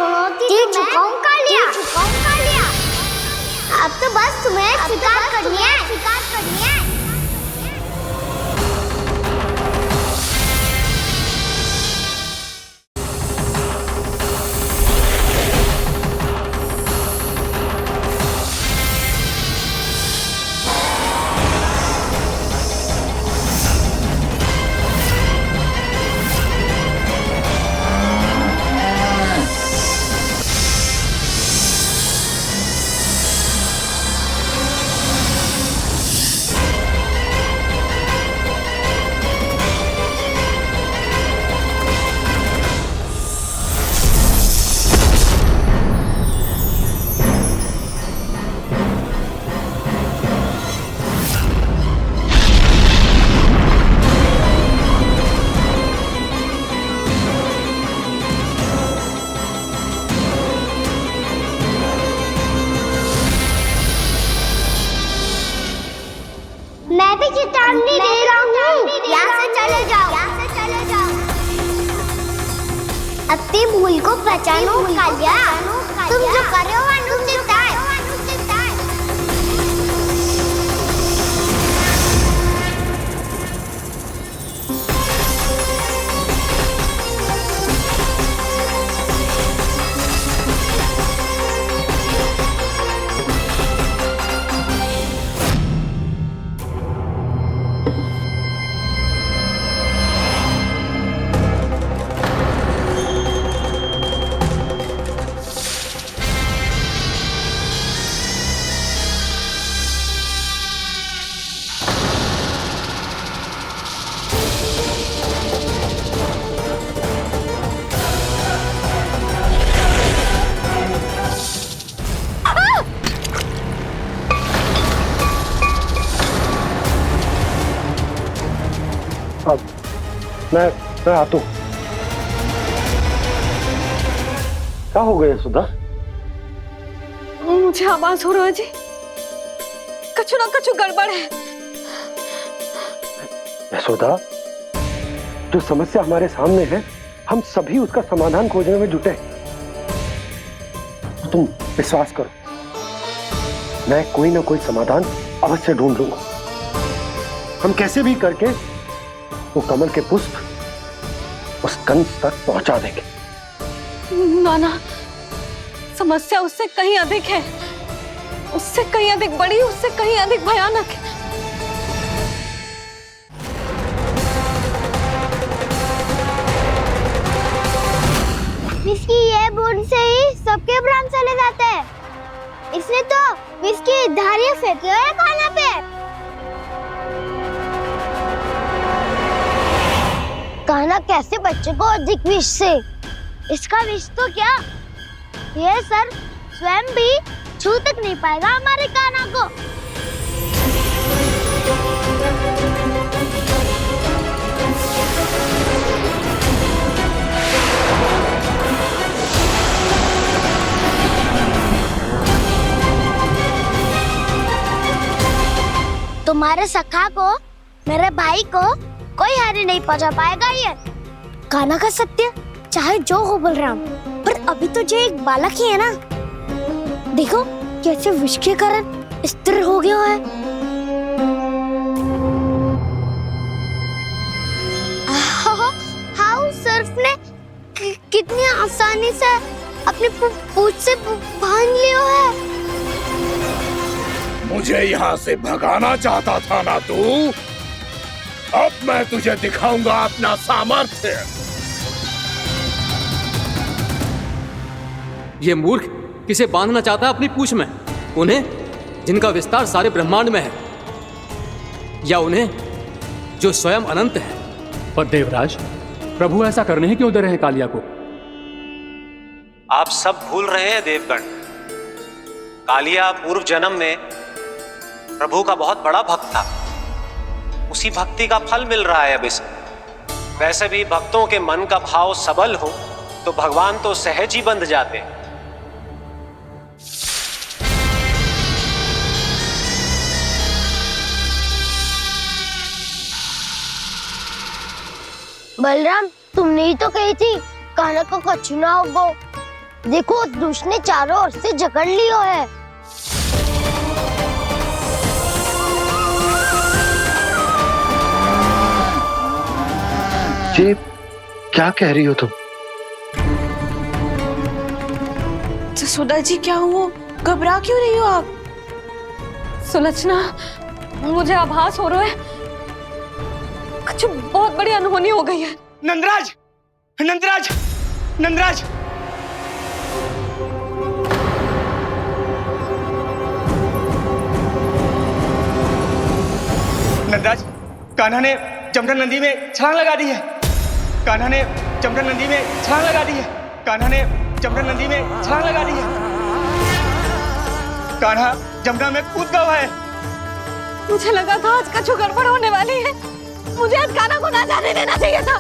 दे चुका हूँ कालिया। अब तो बस तुम्हें स्वीकार करनी है। नहीं दे रहा हूँ। यहाँ से चले जाओ, यहाँ से चले जाओ। अपनी भूल को पहचानो कालिया। तुम जो कर रहे हो वो अनुचित है। मैं आता हूँ। क्या हो गया सुधा? मुझे आवाज हो रहा है जी, कछु ना कछु गड़बड़ है। यशोदा, जो समस्या हमारे सामने है, हम सभी उसका समाधान खोजने में जुटे। तुम विश्वास करो, मैं कोई ना कोई समाधान अवश्य ढूंढ लूंगा। हम कैसे भी करके वो कमल के पुष्प उस कंस तक पहुंचा देंगे। नाना, समस्या उससे कहीं अधिक है, उससे कहीं अधिक बड़ी, उससे कहीं अधिक भयानक है। विस्की ये बूंद से ही सबके प्राण चले जाते हैं। इसने तो विस्की धारियां फेंकी है खाना पे। कान्हा कैसे बच्चे को अधिक विष से? इसका विष तो क्या, ये सर स्वयं भी छू तक नहीं पाएगा हमारे कान्हा को। तुम्हारे सखा को, मेरे भाई को कोई हानि नहीं पहुंचा पाएगा। ये कान्हा का सत्य चाहे जो हो बलराम, पर अभी तो जो एक बालक ही है ना। देखो कैसे विष के कारण स्थिर हो गया है। हाउ सर्फ ने कितनी आसानी से अपनी पूंछ से बांध लिया है। मुझे यहाँ से भगाना चाहता था ना तू? अब मैं तुझे दिखाऊंगा अपना सामर्थ्य। ये मूर्ख किसे बांधना चाहता है अपनी पूंछ में? उन्हें जिनका विस्तार सारे ब्रह्मांड में है, या उन्हें जो स्वयं अनंत है? पर देवराज, प्रभु ऐसा करने ही क्यों दे रहे हैं कालिया को? आप सब भूल रहे हैं देवगण, कालिया पूर्व जन्म में प्रभु का बहुत बड़ा भक्त था। उसी भक्ति का फल मिल रहा है अब इसे। वैसे भी भक्तों के मन का भाव सबल हो तो भगवान तो सहज ही बंध जाते हैं। बलराम, तुमने ही तो कही थी कान्हा को कछु ना होगो। देखो उस दुष्ट ने चारों ओर से जकड़ लियो है। ये क्या कह रही हो तुम? जसोदा जी, क्या हुआ? घबरा क्यों रही हो आप? सुलक्षणा, मुझे आभास हो रहा है कुछ बहुत बड़ी अनहोनी हो गई है। नंदराज, नंदराज, नंदराज! नंदराज, कान्हा ने जमदग्नि नदी में छलांग लगा दी है। कान्हा ने जमदग्नि नदी में छलांग लगा दी है। कान्हा ने जमदग्नि नदी में छलांग लगा दी है। कान्हा जमुना में कूद गया है। मुझे लगा था आज कछु गड़बड़ होने वाली है। मुझे आज कान्हा को ना जाने देना चाहिए था।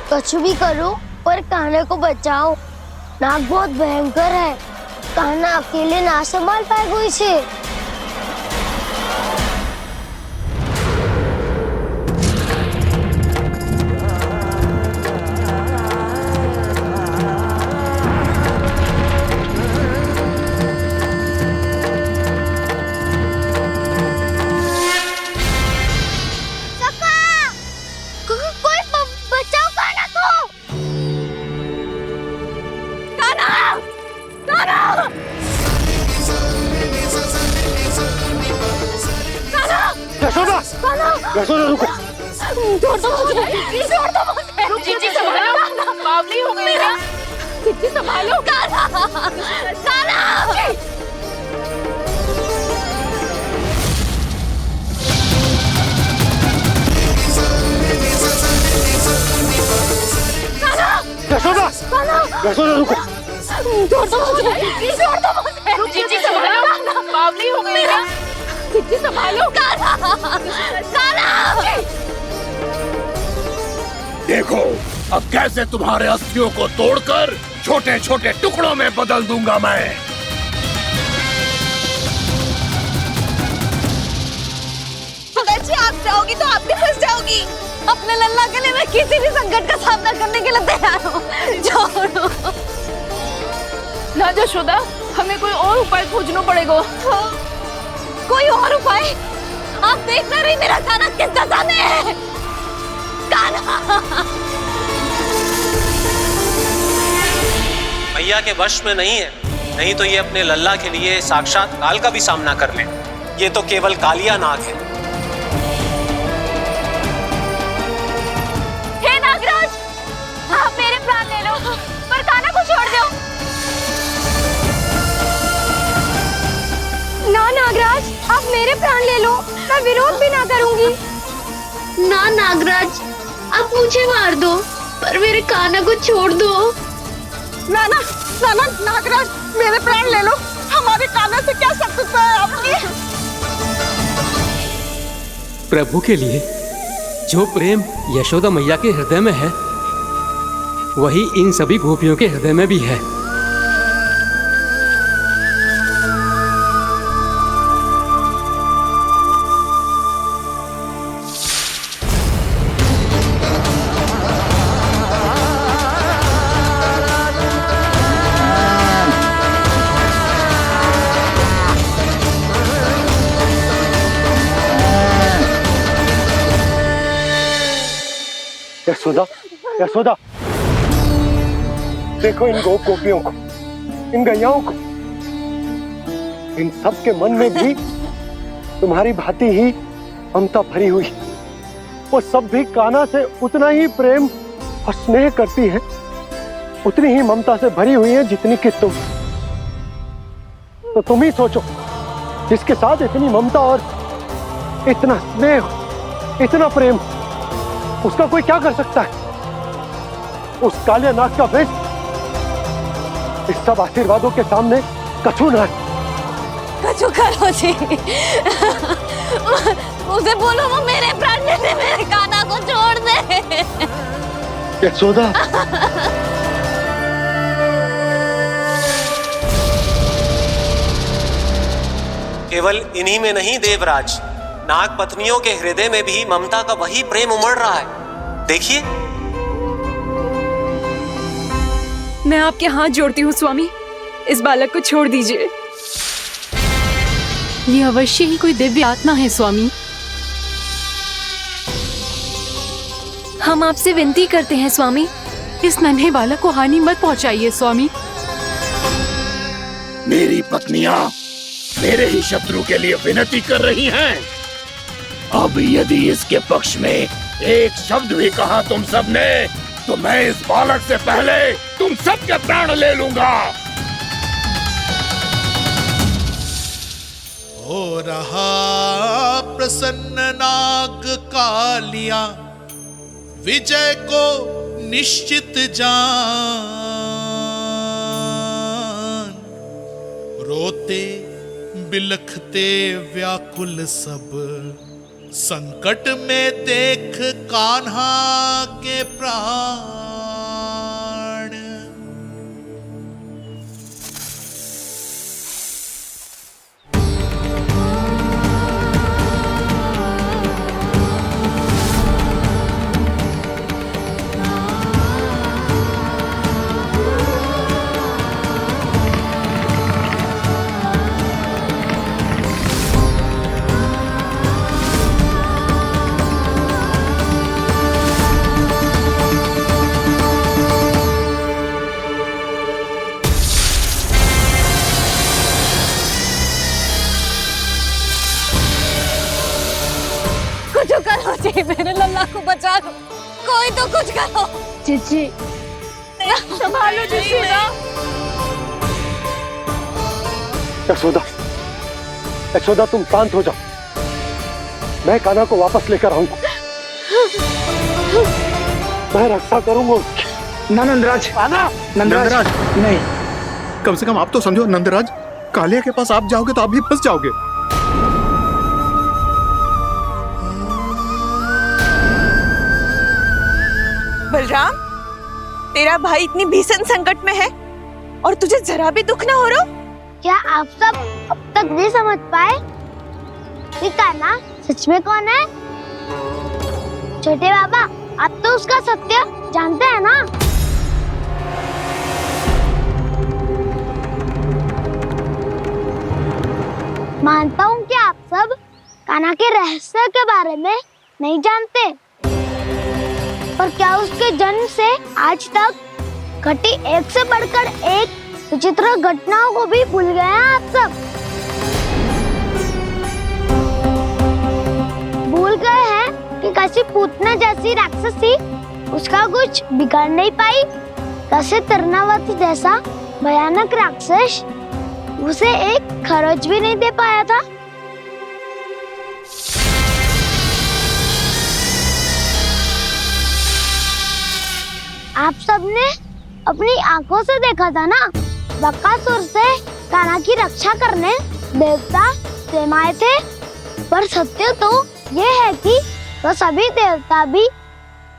कुछ भी करो पर कान्हा को बचाओ। नाग बहुत भयंकर है, कान्हा अकेले ना संभाल पाएगा इसे। यशोदा रुको। छोड़ दो मुझे, प्लीज छोड़ दो मुझे। जीजी संभालो, बावली हो गई है। जीजी संभालो। कान्हा, कान्हा। यशोदा, यशोदा रुको। छोड़ दो मुझे, प्लीज छोड़ दो मुझे। जीजी संभालो, बावली हो गई है। जीजी संभालो। कान्हा, कान्हा। देखो अब कैसे तुम्हारे अस्थियों को तोड़कर छोटे छोटे टुकड़ों में बदल दूंगा मैं। अगर जी आप जाओगी तो आप भी फंस जाओगी। अपने लल्ला के लिए मैं किसी भी संकट का सामना करने के लिए तैयार हूँ। छोड़ो ना यशोदा, हमें कोई और उपाय खोजना पड़ेगा। कोई और उपाय? आप देख ना रही मेरा कान्हा किस दशा में है। कान्हा मैया के वश में नहीं है, नहीं तो ये अपने लल्ला के लिए साक्षात काल का भी सामना कर ले। ये तो केवल कालिया नाग है। हे नागराज, आप मेरे प्राण ले लो पर कान्हा को छोड़ दो। ना नागराज, आप मेरे प्राण ले लो, मैं विरोध भी ना करूंगी। ना नागराज, आप मुझे मार दो पर मेरे कान्हा को छोड़ दो। ना ना ना ना नागराज, मेरे प्राण ले लो, हमारे कान्हा से क्या शत्रुता है आपकी। प्रभु के लिए जो प्रेम यशोदा मैया के हृदय में है, वही इन सभी गोपियों के हृदय में भी है। यशोदा, यशोदा, देखो इन गोपियों को, इन गैयाओं को, इन सब के मन में भी तुम्हारी भांति ही ममता भरी हुई। वो सब भी कान्हा से उतना ही प्रेम और स्नेह करती है, उतनी ही ममता से भरी हुई है जितनी कि तुम। तो तुम ही सोचो, जिसके साथ इतनी ममता और इतना स्नेह, इतना प्रेम, उसका कोई क्या कर सकता है? उस कालिया नाग का वेश इस सब आशीर्वादों के सामने कछु न है। कछु करो जी। उसे बोलो वो मेरे प्राण ले ले, मेरे कान्हा को छोड़ दे। यशोदा, केवल इन्हीं में नहीं देवराज, नाग पत्नियों के हृदय में भी ममता का वही प्रेम उमड़ रहा है। देखिए। मैं आपके हाथ जोड़ती हूँ स्वामी, इस बालक को छोड़ दीजिए। ये अवश्य ही कोई दिव्य आत्मा है स्वामी। हम आपसे विनती करते हैं स्वामी, इस नन्हे बालक को हानि मत पहुंचाइए स्वामी। मेरी पत्नियां मेरे ही शत्रु के लिए विनती कर रही हैं। अब यदि इसके पक्ष में एक शब्द भी कहा तुम सबने, तो मैं इस बालक से पहले तुम सबके प्राण ले लूंगा। हो रहा प्रसन्न नाग कालिया, विजय को निश्चित जान। रोते बिलखते व्याकुल सब संकट में देख कान्हा के प्राण। जी मेरे लल्ला को बचा लो, कोई तो कुछ करो। जीजी संभालो जीजी ना। यशोदा, यशोदा तुम शांत हो जाओ, मैं कान्हा को वापस लेकर आऊंगा, मैं रक्षा करूंगा उसकी। ना नंदराज, नंदराज नहीं, कम से कम आप तो समझो नंदराज, कालिया के पास आप जाओगे तो आप भी फंस जाओगे। बलराम, तेरा भाई इतनी भीषण संकट में है और तुझे जरा भी दुख ना हो रहा? क्या आप सब अब तक नहीं समझ पाए कि कान्हा सच में कौन है? छोटे बाबा, आप तो उसका सत्य जानते हैं ना? मानता हूँ कि आप सब कान्हा के रहस्य के बारे में नहीं जानते, पर क्या उसके जन्म से आज तक घटी एक से बढ़कर एक विचित्र घटनाओं को भी भूल गए हैं आप सब? भूल गए हैं कि कैसी पूतना जैसी राक्षसी उसका कुछ बिगाड़ नहीं पाई, कैसे तरनावती जैसा भयानक राक्षस उसे एक खरोच भी नहीं दे पाया था। आप सबने अपनी आंखों से देखा था ना, बकासुर से कान्हा की रक्षा करने देवता स्वयं आए थे, पर सत्य तो ये है कि वो सभी देवता भी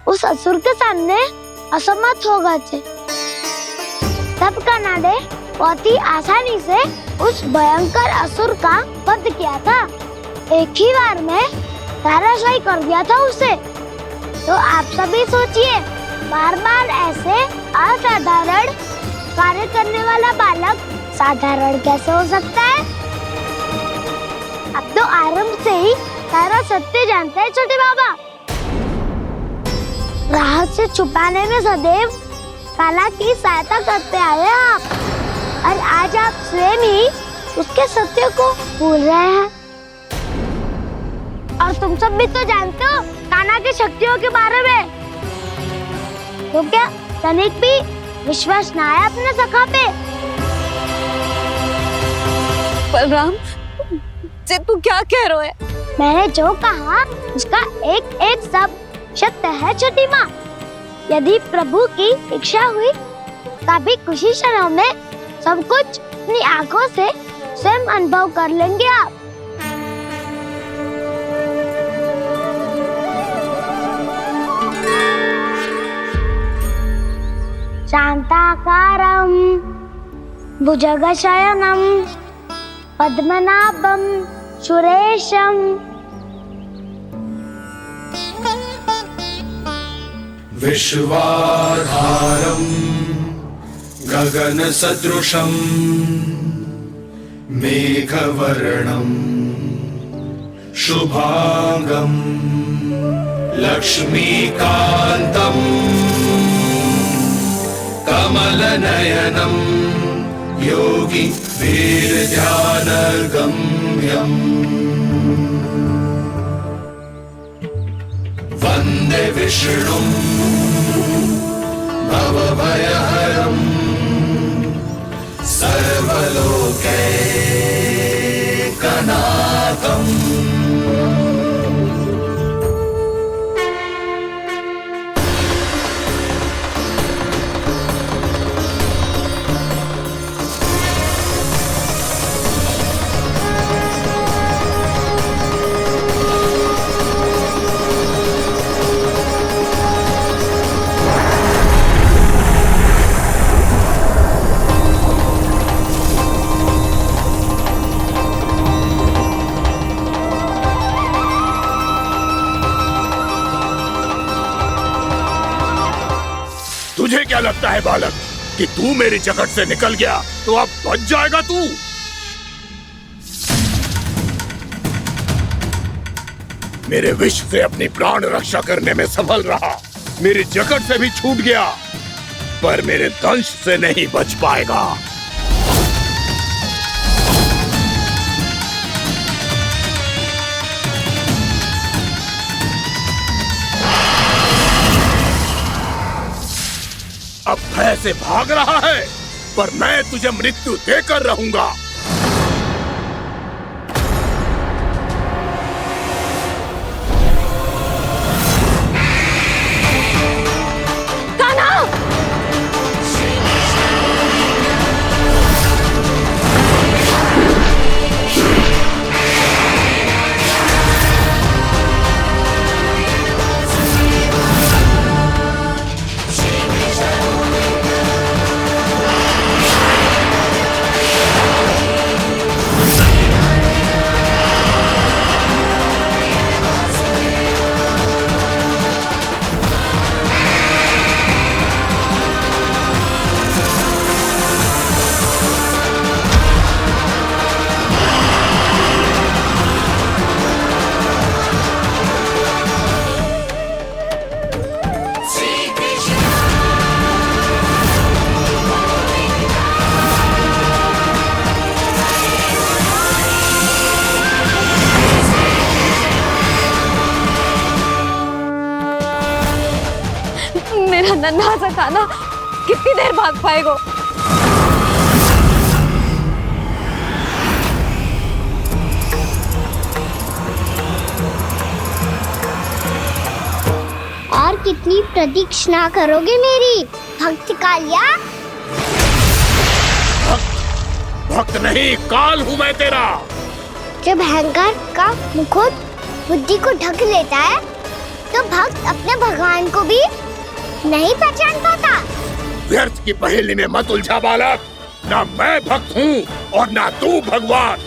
उस असुर के सामने असमर्थ हो गए थे। तब कान्हा ने बहुत ही आसानी से उस भयंकर असुर का वध किया था, एक ही बार में धराशायी कर दिया था उसे। तो आप सभी सोचिए, बार बार ऐसे असाधारण कार्य करने वाला बालक साधारण कैसे हो सकता है? अब तो आरंभ से ही सारा सत्य जानते हैं छोटे बाबा। रहस्य छुपाने में सदैव कान्हा की सहायता करते आए हैं आप, और आज आप स्वयं ही उसके सत्य को भूल रहे हैं। और तुम सब भी तो जानते हो कान्हा की शक्तियों के बारे में, तो क्या तनिक भी विश्वास न आया अपने सखा पे? बलराम, तू क्या कह रहे है? मैंने जो कहा उसका एक एक शब्द सत्य है छोटी माँ। यदि प्रभु की इच्छा हुई तभी कुछ ही क्षणों में सब कुछ अपनी आंखों से स्वयं अनुभव कर लेंगे आप। शांताकारं भुजगशयनं पद्मनाभं सुरेशं विश्वाधारं गगनसदृशं मेघवर्णं शुभांगं लक्ष्मीकान्तं कमलनयनं योगी वीरध्यानगम्यम् वन्दे विष्णुं भवभयहरं सर्वलोकैकनाथम् तुझे क्या लगता है बालक कि तू मेरी जगत से निकल गया तो अब बच जाएगा तू? मेरे विष से अपनी प्राण रक्षा करने में सफल रहा, मेरी जगत से भी छूट गया, पर मेरे दंश से नहीं बच पाएगा। अब भय से भाग रहा है, पर मैं तुझे मृत्यु देकर रहूंगा। मेरा नन्हा सा कान्हा कितनी देर भाग पाएगा? और कितनी प्रतीक्षा करोगे मेरी भक्त कालिया? भक्त नहीं, काल हूं मैं तेरा। जब अहंकार का मुकुट बुद्धि को ढक लेता है तो भक्त अपने भगवान को भी नहीं पहचान पाता। व्यर्थ की पहेली में मत उलझा बालक, ना मैं भक्त हूँ और ना तू भगवान।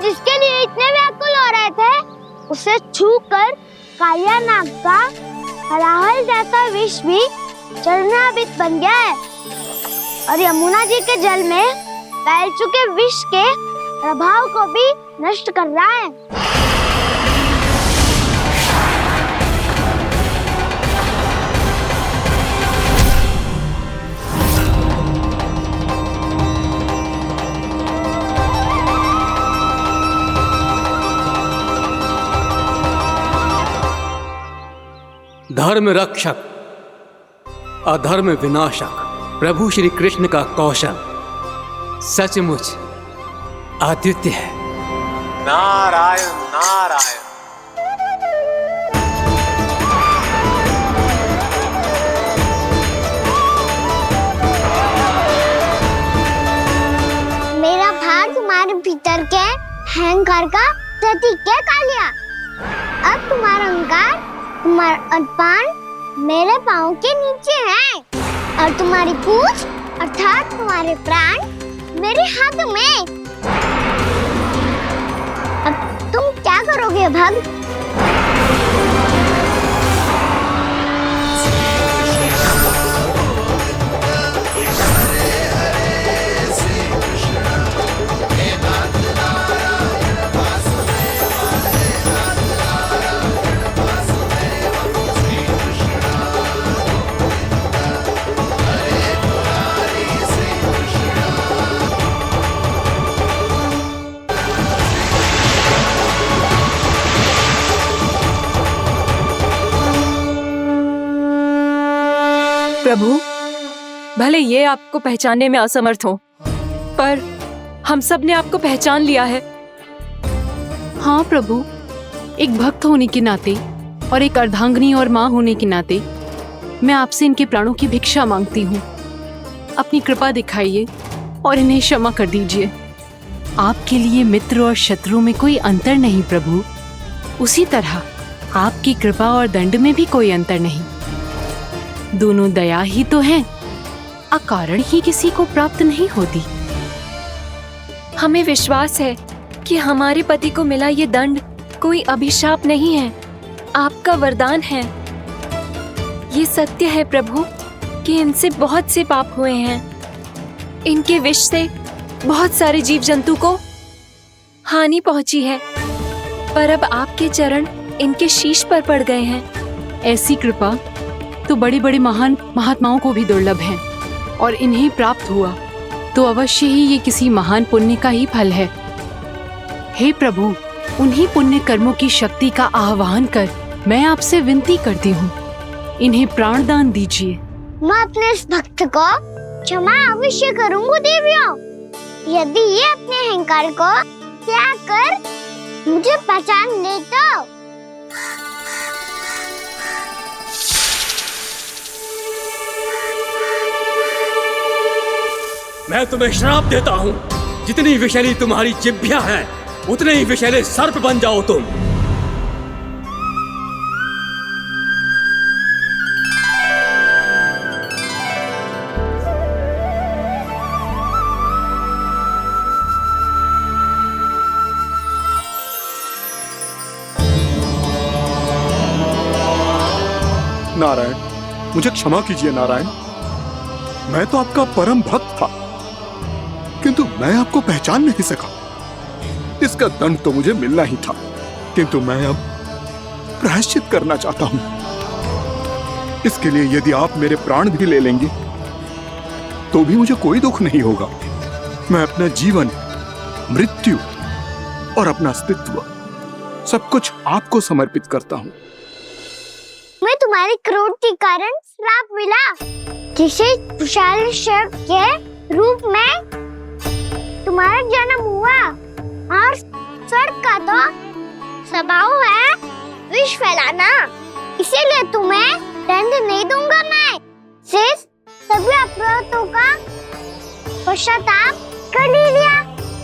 जिसके लिए इतने व्याकुल हो रहे थे, उसे छूकर कालिया नाग का हलाहल जैसा विष भी चरणामृत बन गया है और यमुना जी के जल में फैल चुके विष के प्रभाव को भी नष्ट कर रहा है। धर्म रक्षक अधर्म विनाशक प्रभु श्री कृष्ण का कौशल सचमुच आदित्य है। नारायण नारायण। मेरा भाग तुम्हारे भीतर के अहंकार का प्रतीक है कालिया। अब तुम्हारा अहंकार, तुम्हारा अर्पण मेरे पाँव के नीचे है और तुम्हारी पूंछ अर्थात तुम्हारे प्राण मेरे हाथ में। अब तुम क्या करोगे भक्त? प्रभु, भले ये आपको पहचानने में असमर्थ हो, पर हम सब ने आपको पहचान लिया है। हाँ प्रभु, एक भक्त होने के नाते और एक अर्धांगिनी और माँ होने के नाते मैं आपसे इनके प्राणों की भिक्षा मांगती हूँ। अपनी कृपा दिखाइए और इन्हें क्षमा कर दीजिए। आपके लिए मित्र और शत्रु में कोई अंतर नहीं प्रभु। उसी तरह आपकी कृपा और दंड में भी कोई अंतर नहीं। दोनों दया ही तो हैं, अकारण ही किसी को प्राप्त नहीं होती। हमें विश्वास है कि हमारे पति को मिला ये दंड कोई अभिशाप नहीं है, आपका वरदान है। ये सत्य है प्रभु कि इनसे बहुत से पाप हुए हैं। इनके विष से बहुत सारे जीव जंतु को हानि पहुंची है, पर अब आपके चरण इनके शीश पर पड़ गए हैं। ऐसी कृपा तो बड़े बड़े महान महात्माओं को भी दुर्लभ है, और इन्हें प्राप्त हुआ तो अवश्य ही ये किसी महान पुण्य का ही फल है। हे प्रभु, उन्हीं पुण्य कर्मों की शक्ति का आह्वान कर मैं आपसे विनती करती हूँ, इन्हें प्राण दान दीजिए। मैं अपने इस भक्त को क्षमा अवश्य करूँगी देवियों, यदि ये अपने अहंकार को त्याग कर मुझे पहचान ले तो। मैं तुम्हें श्राप देता हूँ, जितनी विषैली तुम्हारी जिह्वा है उतने ही विषैले सर्प बन जाओ तुम। नारायण, मुझे क्षमा कीजिए नारायण। मैं तो आपका परम भक्त था, किंतु मैं आपको पहचान नहीं सका। इसका दंड तो मुझे मिलना ही था, किंतु मैं अब प्रायश्चित करना चाहता हूं। इसके लिए यदि आप मेरे प्राण भी ले लेंगे तो भी मुझे कोई दुख नहीं होगा। मैं अपना जीवन, मृत्यु और अपना अस्तित्व सब कुछ आपको समर्पित करता हूं। मैं तुम्हारे क्रोध के कारण श्राप मिला, जिसे विशाल सर्प के रूप में तुम्हारा जन्म हुआ, और सर्प का तो स्वभाव है विष फैलाना। इसीलिए तुम्हें दंड नहीं दूंगा मैं। सिर्फ सभी अपराधों का पश्चाताप कर लिया,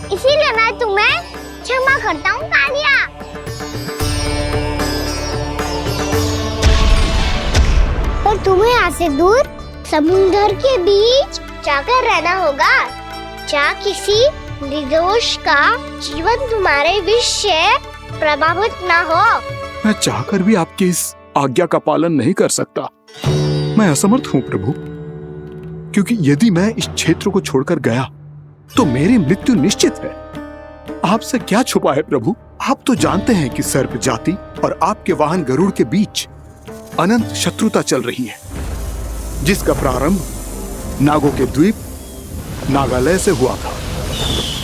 इसीलिए मैं तुम्हें क्षमा करता हूँ कालिया। पर तुम्हें यहाँ से दूर समुद्र के बीच जाकर रहना होगा, जहाँ किसी निर्दोष का जीवन तुम्हारे विष से प्रभावित ना हो। मैं चाहकर भी आपकी इस आज्ञा का पालन नहीं कर सकता। मैं असमर्थ हूँ प्रभु, क्योंकि यदि मैं इस क्षेत्र को छोड़कर गया तो मेरी मृत्यु निश्चित है। आपसे क्या छुपा है प्रभु? आप तो जानते हैं कि सर्प जाति और आपके वाहन गरुड़ के बीच अनंत शत्रुता चल रही है, जिसका प्रारंभ नागों के द्वीप नागालय से हुआ था।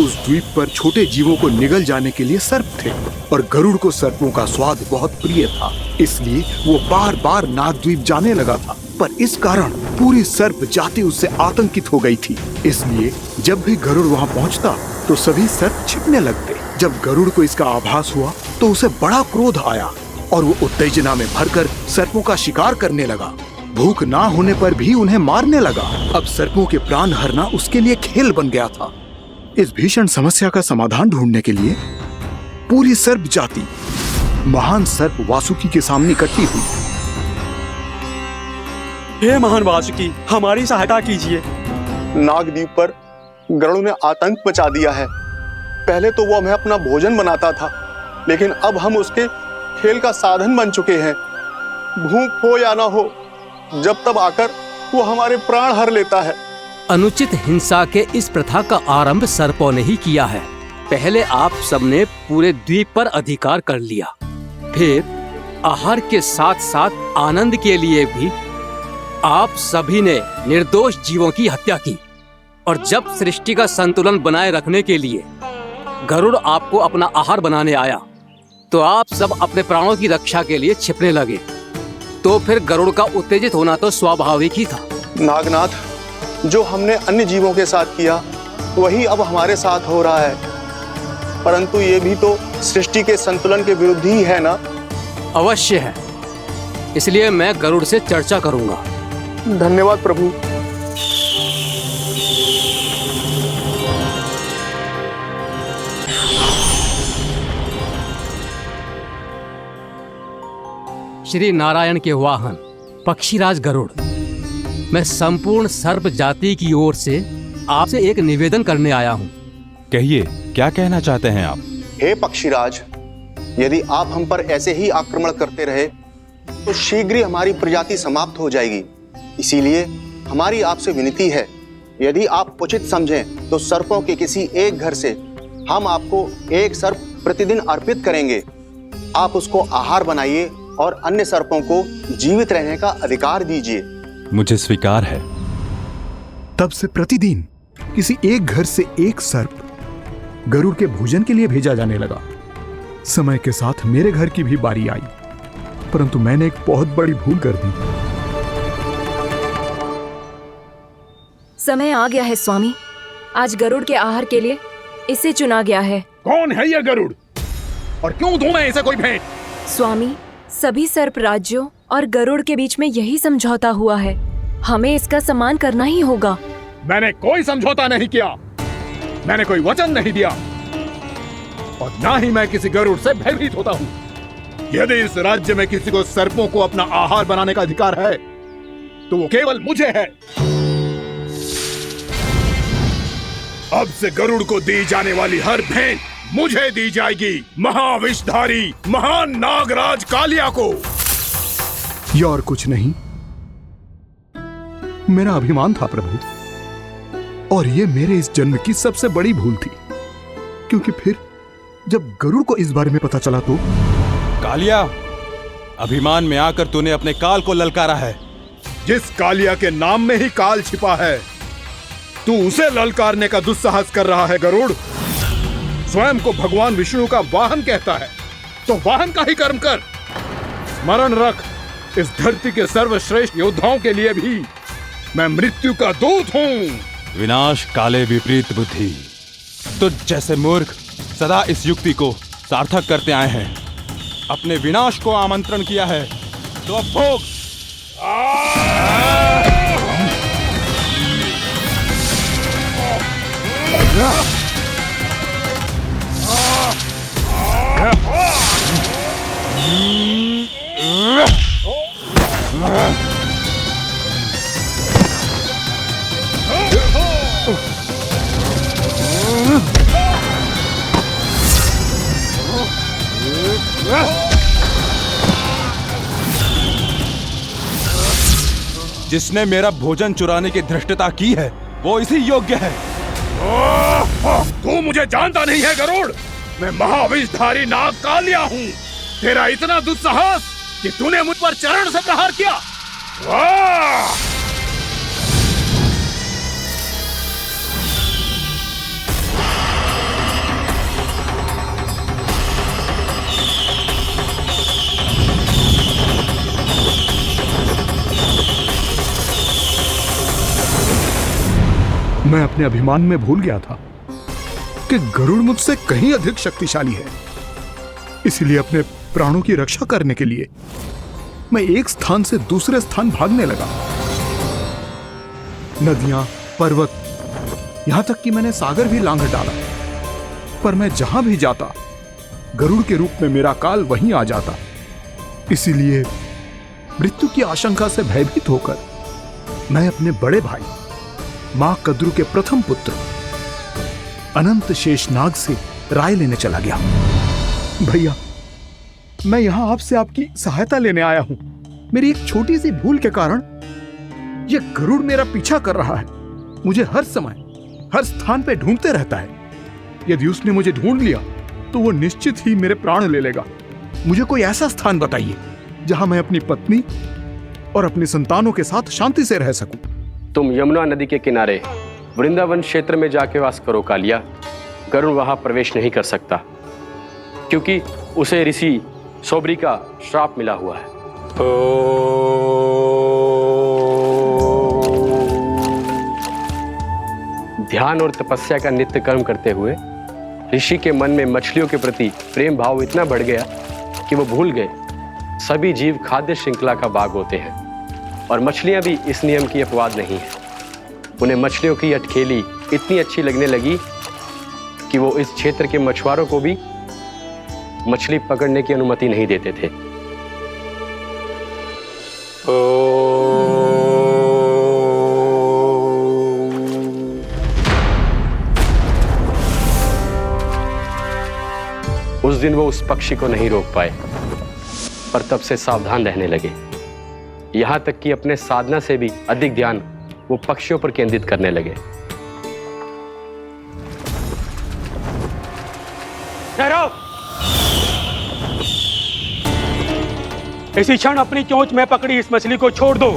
उस द्वीप पर छोटे जीवों को निगल जाने के लिए सर्प थे, और गरुड़ को सर्पों का स्वाद बहुत प्रिय था, इसलिए वो बार बार नागद्वीप जाने लगा था। पर इस कारण पूरी सर्प जाति उससे आतंकित हो गई थी। इसलिए जब भी गरुड़ वहां पहुंचता तो सभी सर्प छिपने लगते। जब गरुड़ को इसका आभास हुआ तो उसे बड़ा क्रोध आया और वो उत्तेजना में भरकर सर्पों का शिकार करने लगा। भूख ना होने पर भी उन्हें मारने लगा। अब सर्पों के प्राण हरना उसके लिए खेल बन गया था। इस भीषण समस्या का समाधान ढूंढने के लिए पूरी सर्प जाति महान सर्प वासुकी के सामने इकट्ठी हुई। हे महान वासुकी, हमारी सहायता कीजिए। नागद्वीप पर गरुड़ ने आतंक मचा दिया है। पहले तो वो हमें अपना भोजन बनाता था, लेकिन अब हम उसके खेल का साधन बन चुके हैं। भूख हो या ना हो, जब तब आकर वो हमारे प्राण हर लेता है। अनुचित हिंसा के इस प्रथा का आरंभ सर्पों ने ही किया है। पहले आप सबने पूरे द्वीप पर अधिकार कर लिया, फिर आहार के साथ साथ आनंद के लिए भी आप सभी ने निर्दोष जीवों की हत्या की। और जब सृष्टि का संतुलन बनाए रखने के लिए गरुड़ आपको अपना आहार बनाने आया, तो आप सब अपने प्राणों की रक्षा के लिए छिपने लगे। तो फिर गरुड़ का उत्तेजित होना तो स्वाभाविक ही था। नागनाथ, जो हमने अन्य जीवों के साथ किया वही अब हमारे साथ हो रहा है, परंतु ये भी तो सृष्टि के संतुलन के विरुद्ध ही है ना? अवश्य है, इसलिए मैं गरुड़ से चर्चा करूंगा। धन्यवाद प्रभु। श्री नारायण के वाहन पक्षीराज गरुड़, मैं संपूर्ण सर्प जाति की ओर से आपसे एक निवेदन करने आया हूँ। कहिए, क्या कहना चाहते हैं आप? हे पक्षीराज, यदि आप हम पर ऐसे ही आक्रमण करते रहे तो शीघ्र ही हमारी प्रजाति समाप्त हो जाएगी। इसीलिए हमारी आपसे विनती है, यदि आप उचित समझें तो सर्पों के किसी एक घर से हम आपको एक सर्प प्रतिदिन अर्पित करेंगे। आप उसको आहार बनाइए और अन्य सर्पों को जीवित रहने का अधिकार दीजिए। मुझे स्वीकार है। तब से प्रतिदिन किसी एक घर से एक सर्प गरुड़ के भोजन के लिए भेजा जाने लगा। समय के साथ मेरे घर की भी बारी आई, परंतु मैंने एक बहुत बड़ी भूल कर दी। समय आ गया है स्वामी, आज गरुड़ के आहार के लिए इसे चुना गया है। कौन है यह गरुड़ और क्यों दूं मैं इसे कोई भेंट? स्वामी, सभी सर्प राज्यों और गरुड़ के बीच में यही समझौता हुआ है, हमें इसका सम्मान करना ही होगा। मैंने कोई समझौता नहीं किया, मैंने कोई वचन नहीं दिया और ना ही मैं किसी गरुड़ से भयभीत होता हूँ। यदि इस राज्य में किसी को सर्पों को अपना आहार बनाने का अधिकार है तो वो केवल मुझे है। अब से गरुड़ को दी जाने वाली हर भेंट मुझे दी जाएगी, महाविषधारी महान नागराज कालिया को। यह और कुछ नहीं, मेरा अभिमान था प्रभु, और यह मेरे इस जन्म की सबसे बड़ी भूल थी, क्योंकि फिर जब गरुड़ को इस बारे में पता चला तो। कालिया, अभिमान में आकर तूने अपने काल को ललकारा है। जिस कालिया के नाम में ही काल छिपा है, तू उसे ललकारने का दुस्साहस कर रहा है गरुड़। स्वयं को भगवान विष्णु का वाहन कहता है, तो वाहन का ही कर्म कर। स्मरण रख, इस धरती के सर्वश्रेष्ठ योद्धाओं के लिए भी मैं मृत्यु का दूत हूँ। विनाश काले विपरीत बुद्धि। तुझ जैसे मूर्ख सदा इस युक्ति को सार्थक करते आए हैं। अपने विनाश को आमंत्रण किया है तो अब भोग। जिसने मेरा भोजन चुराने की धृष्टता की है वो इसी योग्य है। तू मुझे जानता नहीं है गरुड़, मैं महाविषधारी नाग कालिया हूँ। तेरा इतना दुस्साहस कि तूने मुझ पर चरण से प्रहार किया। वाह! मैं अपने अभिमान में भूल गया था कि गरुड़ मुझसे कहीं अधिक शक्तिशाली है। इसलिए अपने प्राणों की रक्षा करने के लिए मैं एक स्थान से दूसरे स्थान भागने लगा। नदियां, पर्वत, यहां तक कि मैंने सागर भी लांघ डाला, पर मैं जहां भी जाता गरुड़ के रूप में मेरा काल वहीं आ जाता। इसीलिए मृत्यु की आशंका से भयभीत होकर मैं अपने बड़े भाई मां कद्रु के प्रथम पुत्र अनंत शेषनाग से राय लेने चला गया। भैया, मैं यहां आपसे आपकी सहायता लेने आया हूं। मेरी एक छोटी सी भूल के कारण यह गरुड़ मेरा पीछा कर रहा है। मुझे हर समय हर स्थान पे ढूंढते रहता है। यदि उसने मुझे ढूंढ लिया तो वो निश्चित ही मेरे प्राण ले लेगा। मुझे कोई ऐसा स्थान बताइए जहां मैं अपनी पत्नी और अपनी संतानों के साथ शांति से रह सकूं। तुम यमुना नदी के किनारे वृंदावन क्षेत्र में जाके वास करो कालिया। गरुड़ वहां प्रवेश नहीं कर सकता, क्योंकि उसे ऋषि सोबरी का श्राप मिला हुआ है। ध्यान और तपस्या का नित्य कर्म करते हुए ऋषि के मन में मछलियों के प्रति प्रेम भाव इतना बढ़ गया कि वो भूल गए सभी जीव खाद्य श्रृंखला का भाग होते हैं, और मछलियां भी इस नियम की अपवाद नहीं है। उन्हें मछलियों की अटखेली इतनी अच्छी लगने लगी कि वो इस क्षेत्र के मछुआरों को भी मछली पकड़ने की अनुमति नहीं देते थे। उस दिन वो उस पक्षी को नहीं रोक पाए, पर तब से सावधान रहने लगे। यहां तक कि अपने साधना से भी अधिक ध्यान वो पक्षियों पर केंद्रित करने लगे। ठहरो! इसी क्षण अपनी चोंच में पकड़ी इस मछली को छोड़ दो।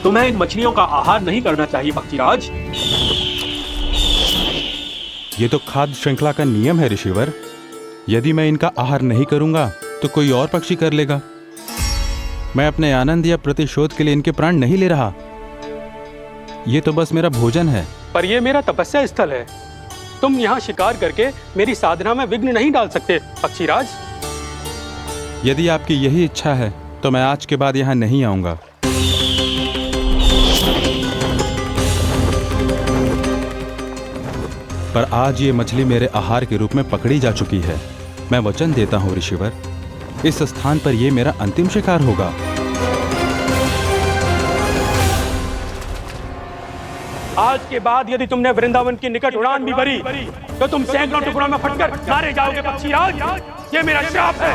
तुम्हें इन मछलियों का आहार नहीं करना चाहिए पक्षीराज। ये तो खाद्य श्रृंखला का नियम है ऋषिवर। यदि मैं इनका आहार नहीं करूंगा तो कोई और पक्षी कर लेगा। मैं अपने आनंद या प्रतिशोध के लिए इनके प्राण नहीं ले रहा। ये तो बस मेरा भोजन है। पर यह मेरा तपस्या स्थल है। तुम यहाँ शिकार करके मेरी साधना में विघ्न नहीं डाल सकते पक्षीराज। यदि आपकी यही इच्छा है तो मैं आज के बाद यहाँ नहीं आऊंगा। पर आज ये मछली मेरे आहार के रूप में पकड़ी जा चुकी है। मैं वचन देता हूँ ऋषिवर, इस स्थान पर यह मेरा अंतिम शिकार होगा। आज के बाद यदि तुमने वृंदावन की निकट उड़ान भी भरी तो तुम सैकड़ों टुकड़ों में फटकर मारे जाओगे पक्षीराज। ये मेरा श्राप है।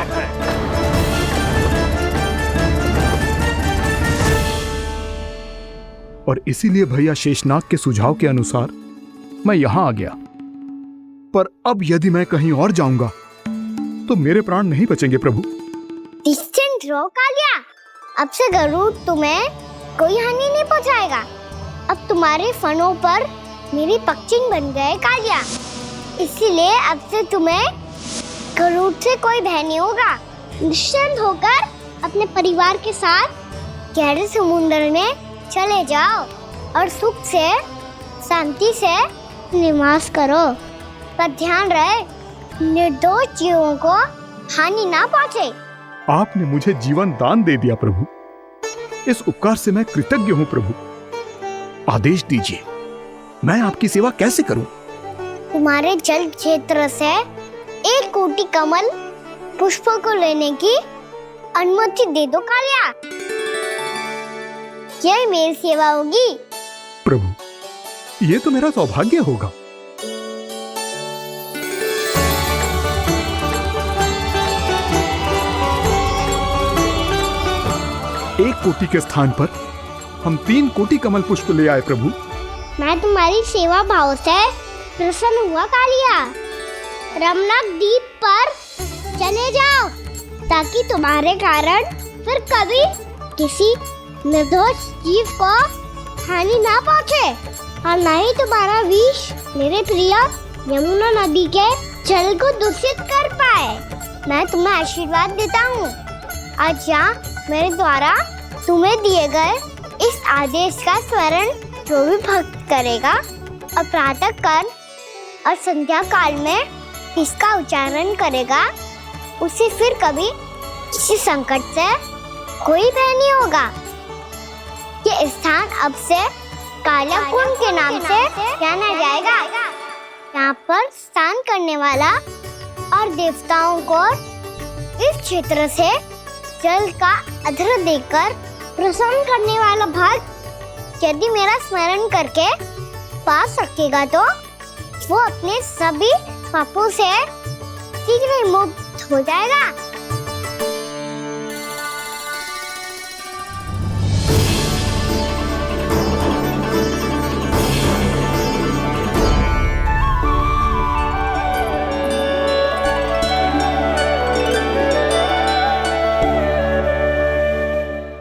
और इसीलिए भैया शेषनाग के सुझाव के अनुसार मैं यहां आ गया। पर अब यदि मैं कहीं और जाऊंगा तो मेरे प्राण नहीं बचेंगे प्रभु। निश्चिंत रहो कालिया, अब से गरुड़ तुम्हें कोई हानि नहीं पहुंचाएगा। अब तुम्हारे फनों पर मेरी पक्षिंग बन गए कालिया, इसीलिए अब से तुम्हें गरुड़ से कोई भय नहीं होगा। निश्चिंत होकर अपने परिवार के साथ गहरे समुद्र में चले जाओ और सुख से शांति से निवास करो। पर ध्यान रहे निर्दोष जीवों को हानि ना पहुंचे। आपने मुझे जीवन दान दे दिया प्रभु, इस उपकार से मैं कृतज्ञ हूं प्रभु। आदेश दीजिए, मैं आपकी सेवा कैसे करूं? तुम्हारे जल क्षेत्र से 1 कोटि कमल पुष्पों को लेने की अनुमति दे दो कालिया। यह मेरी सेवा होगी प्रभु। ये तो मेरा सौभाग्य होगा। 1 कोटि के स्थान पर हम 3 कोटि कमल पुष्प ले आए प्रभु। मैं तुम्हारी सेवा भाव से प्रसन्न हुआ कालिया। रमनाक द्वीप पर चले जाओ ताकि तुम्हारे कारण फिर कभी किसी निर्दोष जीव को हानि ना पहुंचे और न ही तुम्हारा विष मेरे प्रिय यमुना नदी के जल को दूषित कर पाए। मैं तुम्हें आशीर्वाद देता हूँ। आज यहाँ मेरे द्वारा तुम्हें दिए गए इस आदेश का स्मरण जो भी भक्त करेगा और प्रातः काल और संध्या काल में इसका उच्चारण करेगा, उसे फिर कभी किसी संकट से कोई भय नहीं होगा। ये स्थान अब से काला कुंड के नाम से जाना जाएगा। यहाँ पर स्नान करने वाला और देवताओं को इस क्षेत्र से जल का अधर देकर प्रसन्न करने वाला भक्त यदि मेरा स्मरण करके पास रखेगा तो वो अपने सभी पापों से शीघ्र ही मुक्त हो जाएगा।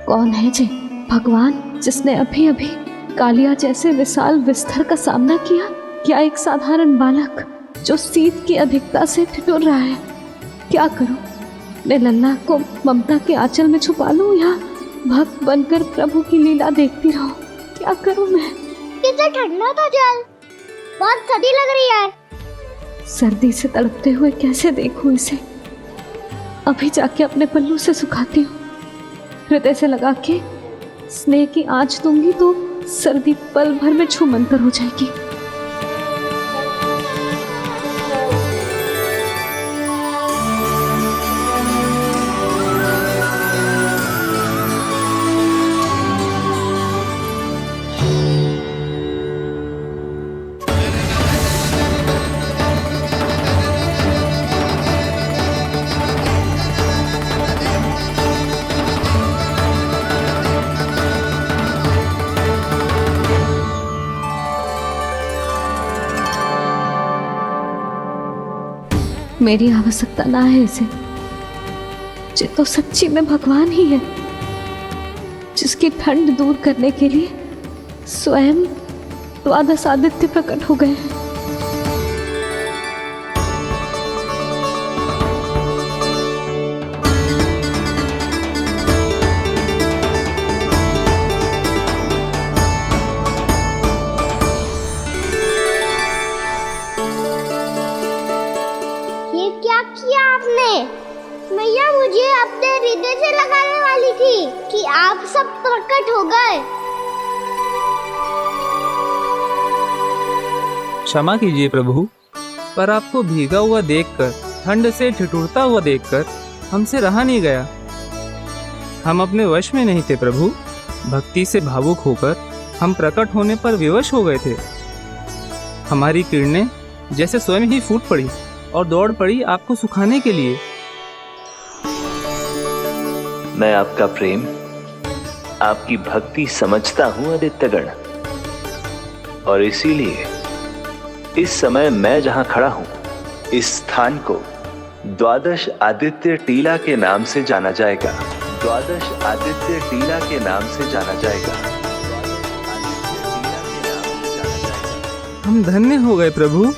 कौन है जी भगवान जिसने अभी अभी कालिया जैसे विशाल विस्तर का सामना किया? क्या एक साधारण बालक जो शीत की अधिकता से ठिठुर रहा है? क्या करूं? मैं लल्ला को ममता के आंचल में छुपा लूं या भक्त बनकर प्रभु की लीला देखती रहूं? क्या करूं मैं? कितना ठंडा था जल, बहुत सर्दी लग रही है। सर्दी से तड़पते हुए कैसे देखूं इसे? अभी जाके अपने पल्लू से सुखाती हूँ। हृदय से लगा के स्नेह की आंच दूंगी तो सर्दी पल भर में छूमंतर हो जाएगी। मेरी आवश्यकता ना है इसे। ये तो सच्ची में भगवान ही है जिसकी ठंड दूर करने के लिए स्वयं द्वादश आदित्य प्रकट हो गए हैं। मैया मुझे अपने हृदय से लगाने वाली थी कि आप सब प्रकट हो गए। क्षमा कीजिए प्रभु, पर आपको भीगा हुआ देखकर, ठंड से ठिठुरता हुआ देखकर हमसे रहा नहीं गया। हम अपने वश में नहीं थे प्रभु। भक्ति से भावुक होकर हम प्रकट होने पर विवश हो गए थे। हमारी किरणें जैसे स्वयं ही फूट पड़ी और दौड़ पड़ी आपको सुखाने के लिए। मैं आपका प्रेम, आपकी भक्ति समझता हूं आदित्यगण, और इसीलिए इस समय मैं जहां खड़ा हूं, इस स्थान को द्वादश आदित्य टीला के नाम से जाना जाएगा। द्वादश आदित्य टीला के नाम से जाना जाएगा। हम धन्य हो गए प्रभु।